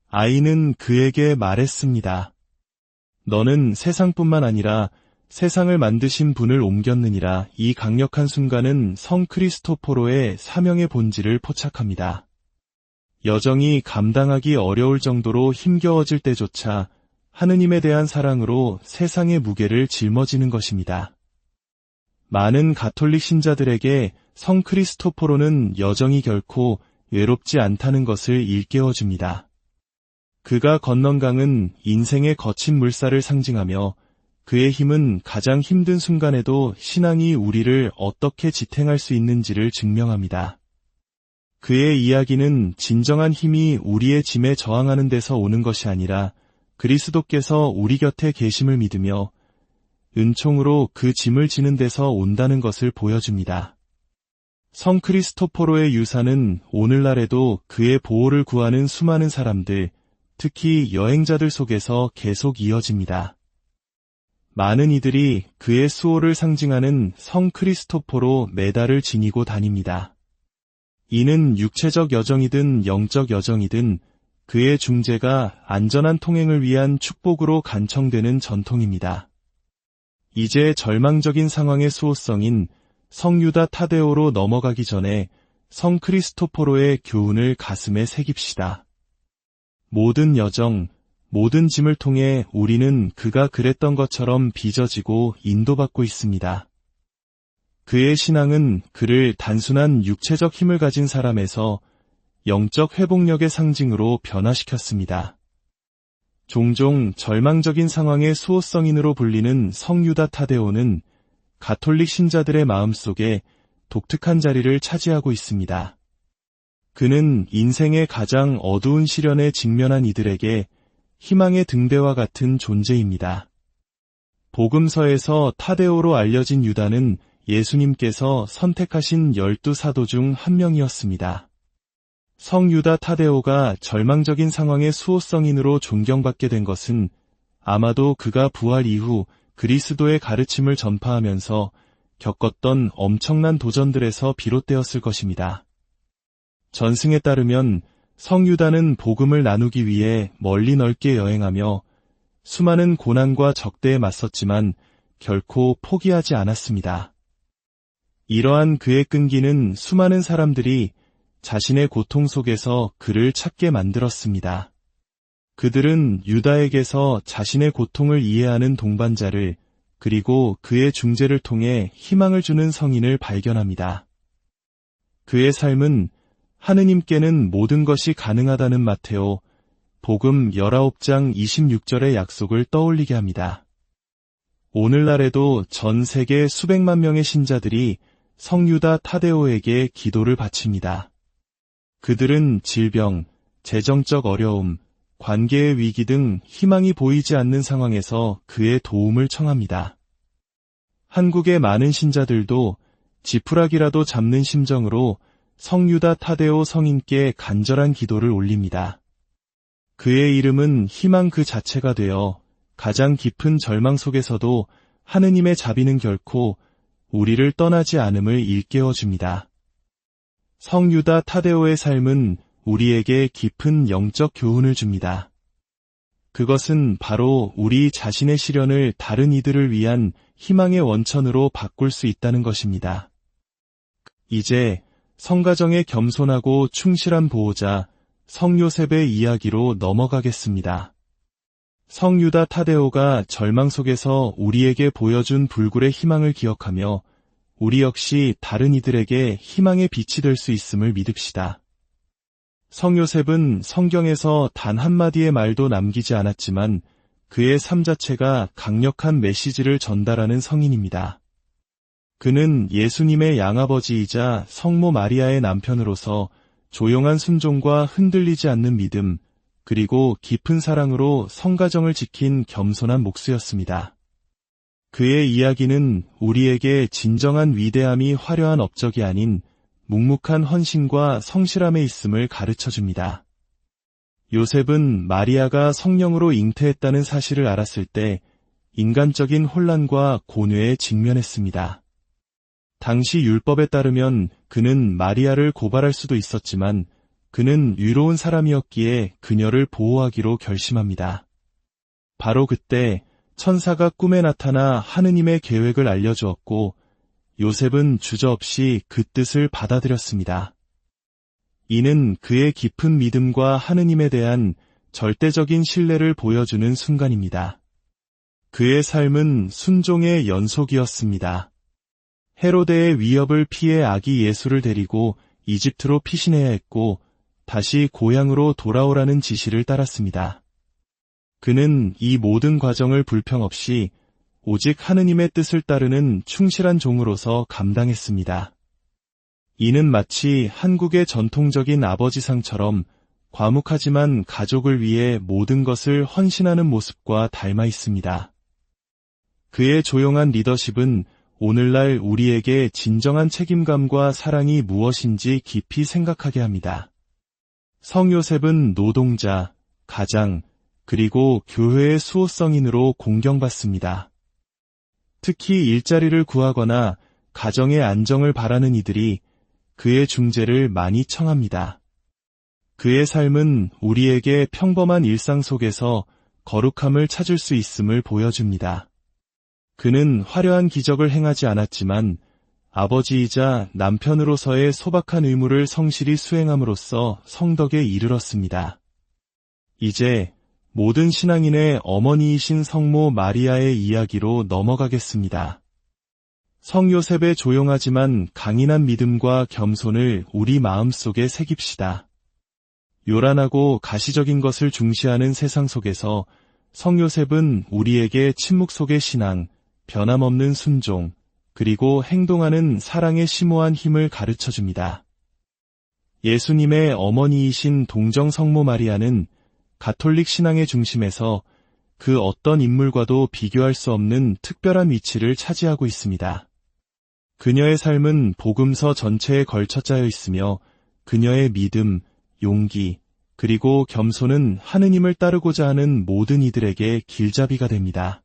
아이는 그에게 말했습니다. 너는 세상뿐만 아니라 세상을 만드신 분을 옮겼느니라. 이 강력한 순간은 성 크리스토포로의 사명의 본질을 포착합니다. 여정이 감당하기 어려울 정도로 힘겨워질 때조차 하느님에 대한 사랑으로 세상의 무게를 짊어지는 것입니다. 많은 가톨릭 신자들에게 성 크리스토포로는 여정이 결코 외롭지 않다는 것을 일깨워줍니다. 그가 건넌 강은 인생의 거친 물살을 상징하며 그의 힘은 가장 힘든 순간에도 신앙이 우리를 어떻게 지탱할 수 있는지를 증명합니다. 그의 이야기는 진정한 힘이 우리의 짐에 저항하는 데서 오는 것이 아니라 그리스도께서 우리 곁에 계심을 믿으며 은총으로 그 짐을 지는 데서 온다는 것을 보여줍니다. 성 크리스토포로의 유산은 오늘날에도 그의 보호를 구하는 수많은 사람들, 특히 여행자들 속에서 계속 이어집니다. 많은 이들이 그의 수호를 상징하는 성 크리스토포로 메달을 지니고 다닙니다. 이는 육체적 여정이든 영적 여정이든 그의 중재가 안전한 통행을 위한 축복으로 간청되는 전통입니다. 이제 절망적인 상황의 수호성인 성 유다 타데오로 넘어가기 전에 성 크리스토포로의 교훈을 가슴에 새깁시다. 모든 여정, 모든 짐을 통해 우리는 그가 그랬던 것처럼 빚어지고 인도받고 있습니다. 그의 신앙은 그를 단순한 육체적 힘을 가진 사람에서 영적 회복력의 상징으로 변화시켰습니다. 종종 절망적인 상황의 수호성인으로 불리는 성 유다 타데오는 가톨릭 신자들의 마음속에 독특한 자리를 차지하고 있습니다. 그는 인생의 가장 어두운 시련에 직면한 이들에게 희망의 등대와 같은 존재입니다. 복음서에서 타데오로 알려진 유다는 예수님께서 선택하신 12사도 중 한 명이었습니다. 성 유다 타데오가 절망적인 상황의 수호성인으로 존경받게 된 것은 아마도 그가 부활 이후 그리스도의 가르침을 전파하면서 겪었던 엄청난 도전들에서 비롯되었을 것입니다. 전승에 따르면 성유다는 복음을 나누기 위해 멀리 넓게 여행하며 수많은 고난과 적대에 맞섰지만 결코 포기하지 않았습니다. 이러한 그의 끈기는 수많은 사람들이 자신의 고통 속에서 그를 찾게 만들었습니다. 그들은 유다에게서 자신의 고통을 이해하는 동반자를 그리고 그의 중재를 통해 희망을 주는 성인을 발견합니다. 그의 삶은 하느님께는 모든 것이 가능하다는 마테오 복음 19장 26절의 약속을 떠올리게 합니다. 오늘날에도 전 세계 수백만 명의 신자들이 성유다 타데오에게 기도를 바칩니다. 그들은 질병, 재정적 어려움, 관계의 위기 등 희망이 보이지 않는 상황에서 그의 도움을 청합니다. 한국의 많은 신자들도 지푸라기라도 잡는 심정으로 성유다 타데오 성인께 간절한 기도를 올립니다. 그의 이름은 희망 그 자체가 되어 가장 깊은 절망 속에서도 하느님의 자비는 결코 우리를 떠나지 않음을 일깨워 줍니다. 성유다 타데오의 삶은 우리에게 깊은 영적 교훈을 줍니다. 그것은 바로 우리 자신의 시련을 다른 이들을 위한 희망의 원천으로 바꿀 수 있다는 것입니다. 이제 성가정의 겸손하고 충실한 보호자 성요셉의 이야기로 넘어가겠습니다. 성유다 타데오가 절망 속에서 우리에게 보여준 불굴의 희망을 기억하며 우리 역시 다른 이들에게 희망의 빛이 될 수 있음을 믿읍시다. 성요셉은 성경에서 단 한마디의 말도 남기지 않았지만 그의 삶 자체가 강력한 메시지를 전달하는 성인입니다. 그는 예수님의 양아버지이자 성모 마리아의 남편으로서 조용한 순종과 흔들리지 않는 믿음, 그리고 깊은 사랑으로 성가정을 지킨 겸손한 목수였습니다. 그의 이야기는 우리에게 진정한 위대함이 화려한 업적이 아닌 묵묵한 헌신과 성실함에 있음을 가르쳐줍니다. 요셉은 마리아가 성령으로 잉태했다는 사실을 알았을 때 인간적인 혼란과 고뇌에 직면했습니다. 당시 율법에 따르면 그는 마리아를 고발할 수도 있었지만 그는 유로운 사람이었기에 그녀를 보호하기로 결심합니다. 바로 그때 천사가 꿈에 나타나 하느님의 계획을 알려주었고 요셉은 주저없이 그 뜻을 받아들였습니다. 이는 그의 깊은 믿음과 하느님에 대한 절대적인 신뢰를 보여주는 순간입니다. 그의 삶은 순종의 연속이었습니다. 헤로데의 위협을 피해 아기 예수를 데리고 이집트로 피신해야 했고 다시 고향으로 돌아오라는 지시를 따랐습니다. 그는 이 모든 과정을 불평 없이 오직 하느님의 뜻을 따르는 충실한 종으로서 감당했습니다. 이는 마치 한국의 전통적인 아버지상처럼 과묵하지만 가족을 위해 모든 것을 헌신하는 모습과 닮아 있습니다. 그의 조용한 리더십은 오늘날 우리에게 진정한 책임감과 사랑이 무엇인지 깊이 생각하게 합니다. 성요셉은 노동자, 가장, 그리고 교회의 수호성인으로 공경받습니다. 특히 일자리를 구하거나 가정의 안정을 바라는 이들이 그의 중재를 많이 청합니다. 그의 삶은 우리에게 평범한 일상 속에서 거룩함을 찾을 수 있음을 보여줍니다. 그는 화려한 기적을 행하지 않았지만 아버지이자 남편으로서의 소박한 의무를 성실히 수행함으로써 성덕에 이르렀습니다. 이제 모든 신앙인의 어머니이신 성모 마리아의 이야기로 넘어가겠습니다. 성요셉의 조용하지만 강인한 믿음과 겸손을 우리 마음속에 새깁시다. 요란하고 가시적인 것을 중시하는 세상 속에서 성요셉은 우리에게 침묵 속의 신앙, 변함없는 순종, 그리고 행동하는 사랑의 심오한 힘을 가르쳐줍니다. 예수님의 어머니이신 동정 성모 마리아는 가톨릭 신앙의 중심에서 그 어떤 인물과도 비교할 수 없는 특별한 위치를 차지하고 있습니다. 그녀의 삶은 복음서 전체에 걸쳐 짜여 있으며 그녀의 믿음, 용기, 그리고 겸손은 하느님을 따르고자 하는 모든 이들에게 길잡이가 됩니다.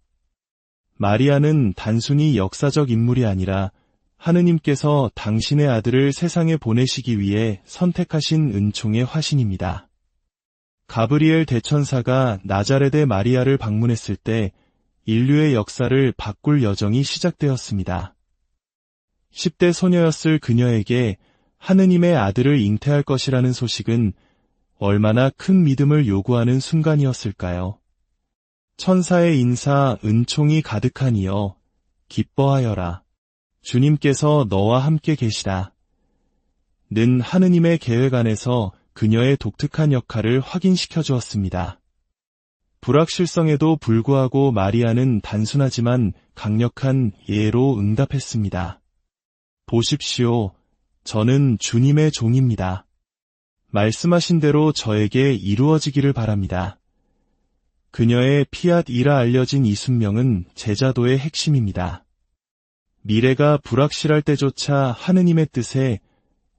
마리아는 단순히 역사적 인물이 아니라 하느님께서 당신의 아들을 세상에 보내시기 위해 선택하신 은총의 화신입니다. 가브리엘 대천사가 나자렛의 마리아를 방문했을 때 인류의 역사를 바꿀 여정이 시작되었습니다. 10대 소녀였을 그녀에게 하느님의 아들을 잉태할 것이라는 소식은 얼마나 큰 믿음을 요구하는 순간이었을까요? 천사의 인사 은총이 가득하니여 기뻐하여라. 주님께서 너와 함께 계시다. 는 하느님의 계획 안에서 그녀의 독특한 역할을 확인시켜 주었습니다. 불확실성에도 불구하고 마리아는 단순하지만 강력한 예로 응답했습니다. 보십시오. 저는 주님의 종입니다. 말씀하신 대로 저에게 이루어지기를 바랍니다. 그녀의 피앗이라 알려진 이 순명은 제자도의 핵심입니다. 미래가 불확실할 때조차 하느님의 뜻에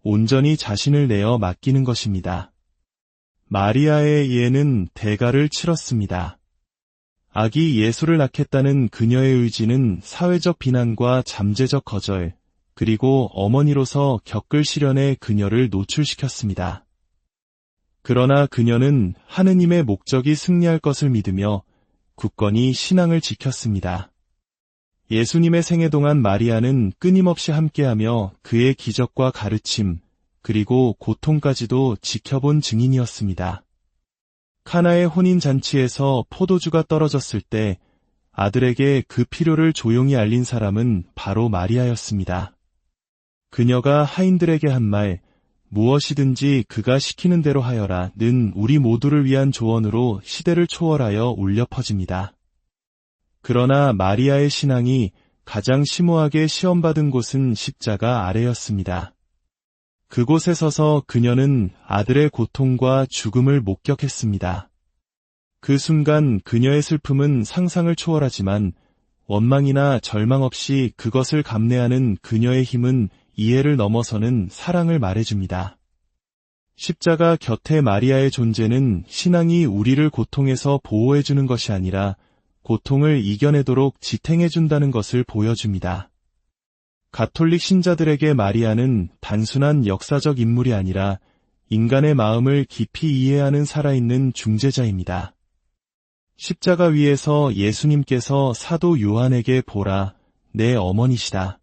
온전히 자신을 내어 맡기는 것입니다. 마리아의 예는 대가를 치렀습니다. 아기 예수를 낳겠다는 그녀의 의지는 사회적 비난과 잠재적 거절, 그리고 어머니로서 겪을 시련에 그녀를 노출시켰습니다. 그러나 그녀는 하느님의 목적이 승리할 것을 믿으며 굳건히 신앙을 지켰습니다. 예수님의 생애 동안 마리아는 끊임없이 함께하며 그의 기적과 가르침, 그리고 고통까지도 지켜본 증인이었습니다. 카나의 혼인잔치에서 포도주가 떨어졌을 때 아들에게 그 필요를 조용히 알린 사람은 바로 마리아였습니다. 그녀가 하인들에게 한 말, 무엇이든지 그가 시키는 대로 하여라는 우리 모두를 위한 조언으로 시대를 초월하여 울려 퍼집니다. 그러나 마리아의 신앙이 가장 심오하게 시험받은 곳은 십자가 아래였습니다. 그곳에 서서 그녀는 아들의 고통과 죽음을 목격했습니다. 그 순간 그녀의 슬픔은 상상을 초월하지만 원망이나 절망 없이 그것을 감내하는 그녀의 힘은 이해를 넘어서는 사랑을 말해줍니다. 십자가 곁에 마리아의 존재는 신앙이 우리를 고통에서 보호해주는 것이 아니라 고통을 이겨내도록 지탱해준다는 것을 보여줍니다. 가톨릭 신자들에게 마리아는 단순한 역사적 인물이 아니라 인간의 마음을 깊이 이해하는 살아있는 중재자입니다. 십자가 위에서 예수님께서 사도 요한에게 보라, 내 어머니시다.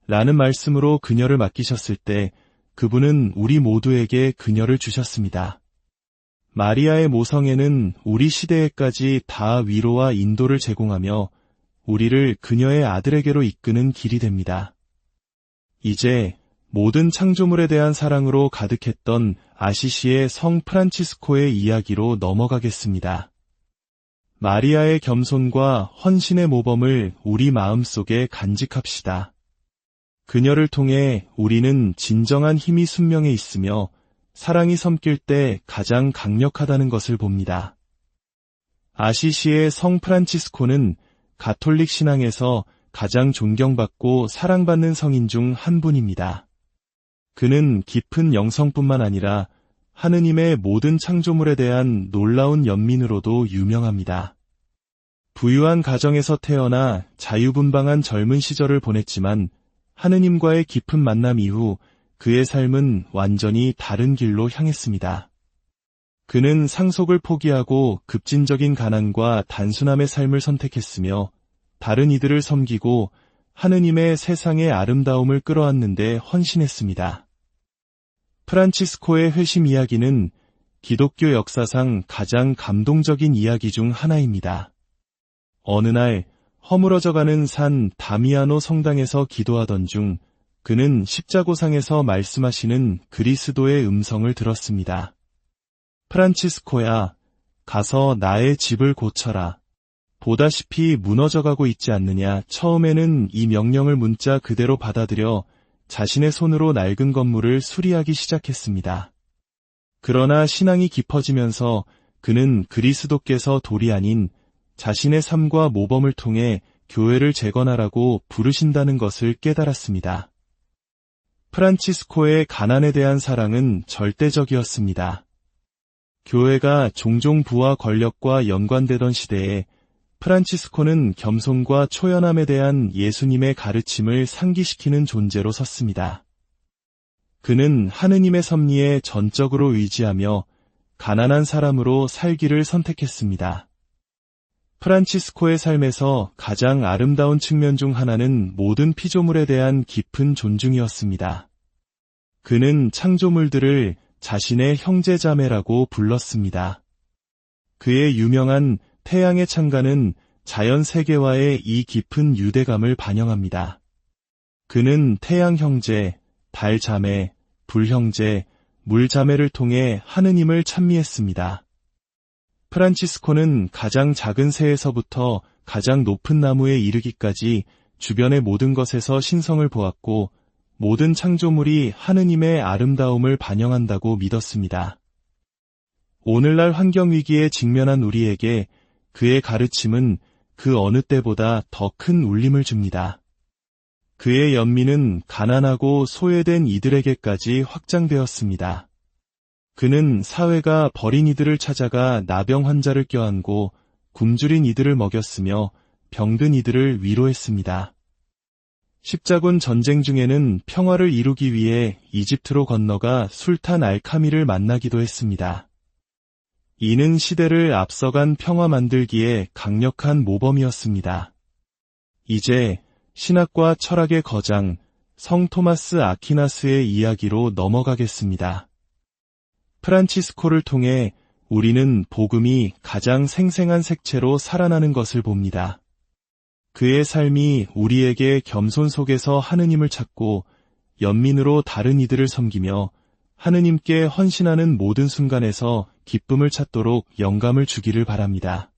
라는 말씀으로 그녀를 맡기셨을 때 그분은 우리 모두에게 그녀를 주셨습니다. 마리아의 모성애는 우리 시대에까지 다 위로와 인도를 제공하며 우리를 그녀의 아들에게로 이끄는 길이 됩니다. 이제 모든 창조물에 대한 사랑으로 가득했던 아시시의 성 프란치스코의 이야기로 넘어가겠습니다. 마리아의 겸손과 헌신의 모범을 우리 마음속에 간직합시다. 그녀를 통해 우리는 진정한 힘이 순명해 있으며 사랑이 섬길 때 가장 강력하다는 것을 봅니다. 아시시의 성 프란치스코는 가톨릭 신앙에서 가장 존경받고 사랑받는 성인 중 한 분입니다. 그는 깊은 영성뿐만 아니라 하느님의 모든 창조물에 대한 놀라운 연민으로도 유명합니다. 부유한 가정에서 태어나 자유분방한 젊은 시절을 보냈지만 하느님과의 깊은 만남 이후 그의 삶은 완전히 다른 길로 향했습니다. 그는 상속을 포기하고 급진적인 가난과 단순함의 삶을 선택했으며 다른 이들을 섬기고 하느님의 세상의 아름다움을 끌어안는 데 헌신했습니다. 프란치스코의 회심 이야기는 기독교 역사상 가장 감동적인 이야기 중 하나입니다. 어느 날 허물어져가는 산 다미아노 성당에서 기도하던 중 그는 십자고상에서 말씀하시는 그리스도의 음성을 들었습니다. 프란치스코야, 가서 나의 집을 고쳐라. 보다시피 무너져가고 있지 않느냐. 처음에는 이 명령을 문자 그대로 받아들여 자신의 손으로 낡은 건물을 수리하기 시작했습니다. 그러나 신앙이 깊어지면서 그는 그리스도께서 돌이 아닌 자신의 삶과 모범을 통해 교회를 재건하라고 부르신다는 것을 깨달았습니다. 프란치스코의 가난에 대한 사랑은 절대적이었습니다. 교회가 종종 부와 권력과 연관되던 시대에 프란치스코는 겸손과 초연함에 대한 예수님의 가르침을 상기시키는 존재로 섰습니다. 그는 하느님의 섭리에 전적으로 의지하며 가난한 사람으로 살기를 선택했습니다. 프란치스코의 삶에서 가장 아름다운 측면 중 하나는 모든 피조물에 대한 깊은 존중이었습니다. 그는 창조물들을 자신의 형제자매라고 불렀습니다. 그의 유명한 태양의 창가는 자연 세계와의 이 깊은 유대감을 반영합니다. 그는 태양 형제, 달 자매, 불 형제, 물 자매를 통해 하느님을 찬미했습니다. 프란치스코는 가장 작은 새에서부터 가장 높은 나무에 이르기까지 주변의 모든 것에서 신성을 보았고 모든 창조물이 하느님의 아름다움을 반영한다고 믿었습니다. 오늘날 환경위기에 직면한 우리에게 그의 가르침은 그 어느 때보다 더 큰 울림을 줍니다. 그의 연민은 가난하고 소외된 이들에게까지 확장되었습니다. 그는 사회가 버린 이들을 찾아가 나병 환자를 껴안고 굶주린 이들을 먹였으며 병든 이들을 위로했습니다. 십자군 전쟁 중에는 평화를 이루기 위해 이집트로 건너가 술탄 알카미를 만나기도 했습니다. 이는 시대를 앞서간 평화 만들기에 강력한 모범이었습니다. 이제 신학과 철학의 거장 성 토마스 아퀴나스의 이야기로 넘어가겠습니다. 프란치스코를 통해 우리는 복음이 가장 생생한 색채로 살아나는 것을 봅니다. 그의 삶이 우리에게 겸손 속에서 하느님을 찾고 연민으로 다른 이들을 섬기며 하느님께 헌신하는 모든 순간에서 기쁨을 찾도록 영감을 주기를 바랍니다.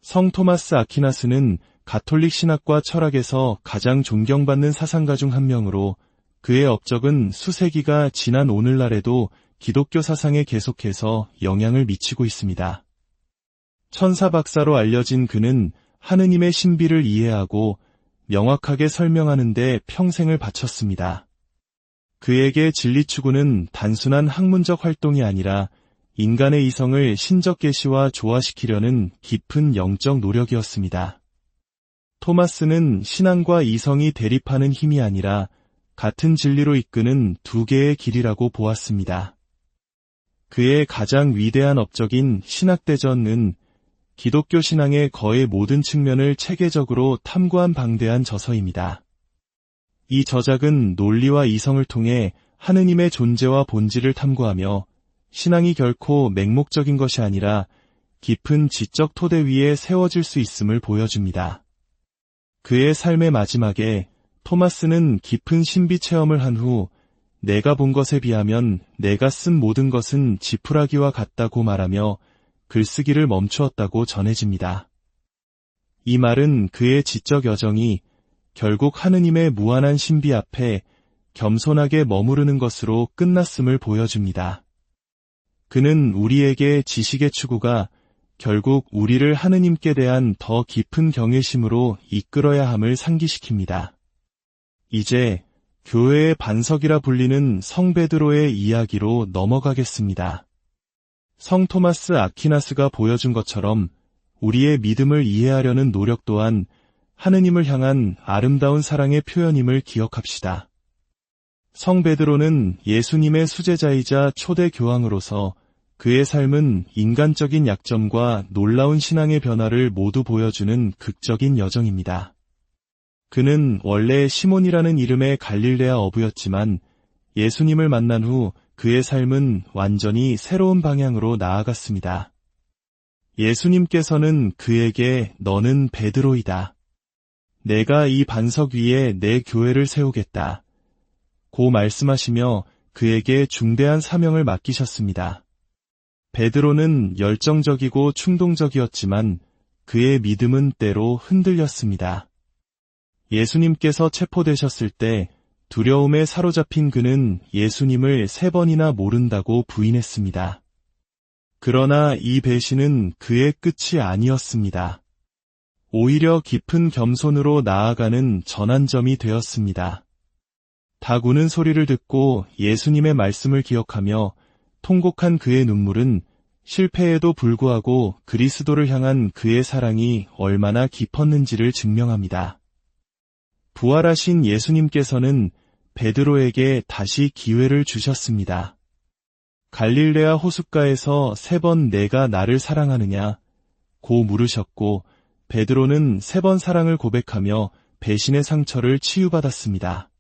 성 토마스 아퀴나스는 가톨릭 신학과 철학에서 가장 존경받는 사상가 중 한 명으로 그의 업적은 수세기가 지난 오늘날에도 기독교 사상에 계속해서 영향을 미치고 있습니다. 천사 박사로 알려진 그는 하느님의 신비를 이해하고 명확하게 설명하는 데 평생을 바쳤습니다. 그에게 진리 추구는 단순한 학문적 활동이 아니라 인간의 이성을 신적 계시와 조화시키려는 깊은 영적 노력이었습니다. 토마스는 신앙과 이성이 대립하는 힘이 아니라 같은 진리로 이끄는 두 개의 길이라고 보았습니다. 그의 가장 위대한 업적인 신학대전은 기독교 신앙의 거의 모든 측면을 체계적으로 탐구한 방대한 저서입니다. 이 저작은 논리와 이성을 통해 하느님의 존재와 본질을 탐구하며 신앙이 결코 맹목적인 것이 아니라 깊은 지적 토대 위에 세워질 수 있음을 보여줍니다. 그의 삶의 마지막에 토마스는 깊은 신비 체험을 한 후 내가 본 것에 비하면 내가 쓴 모든 것은 지푸라기와 같다고 말하며 글쓰기를 멈추었다고 전해집니다. 이 말은 그의 지적 여정이 결국 하느님의 무한한 신비 앞에 겸손하게 머무르는 것으로 끝났음을 보여줍니다. 그는 우리에게 지식의 추구가 결국 우리를 하느님께 대한 더 깊은 경외심으로 이끌어야 함을 상기시킵니다. 이제 교회의 반석이라 불리는 성 베드로의 이야기로 넘어가겠습니다. 성 토마스 아퀴나스가 보여준 것처럼 우리의 믿음을 이해하려는 노력 또한 하느님을 향한 아름다운 사랑의 표현임을 기억합시다. 성 베드로는 예수님의 수제자이자 초대 교황으로서 그의 삶은 인간적인 약점과 놀라운 신앙의 변화를 모두 보여주는 극적인 여정입니다. 그는 원래 시몬이라는 이름의 갈릴레아 어부였지만 예수님을 만난 후 그의 삶은 완전히 새로운 방향으로 나아갔습니다. 예수님께서는 그에게 너는 베드로이다. 내가 이 반석 위에 내 교회를 세우겠다. 고 말씀하시며 그에게 중대한 사명을 맡기셨습니다. 베드로는 열정적이고 충동적이었지만 그의 믿음은 때로 흔들렸습니다. 예수님께서 체포되셨을 때 두려움에 사로잡힌 그는 예수님을 3번이나 모른다고 부인했습니다. 그러나 이 배신은 그의 끝이 아니었습니다. 오히려 깊은 겸손으로 나아가는 전환점이 되었습니다. 닭 우는 소리를 듣고 예수님의 말씀을 기억하며 통곡한 그의 눈물은 실패에도 불구하고 그리스도를 향한 그의 사랑이 얼마나 깊었는지를 증명합니다. 부활하신 예수님께서는 베드로에게 다시 기회를 주셨습니다. 갈릴레아 호숫가에서 3번 내가 나를 사랑하느냐 고 물으셨고 베드로는 3번 사랑을 고백하며 배신의 상처를 치유받았습니다.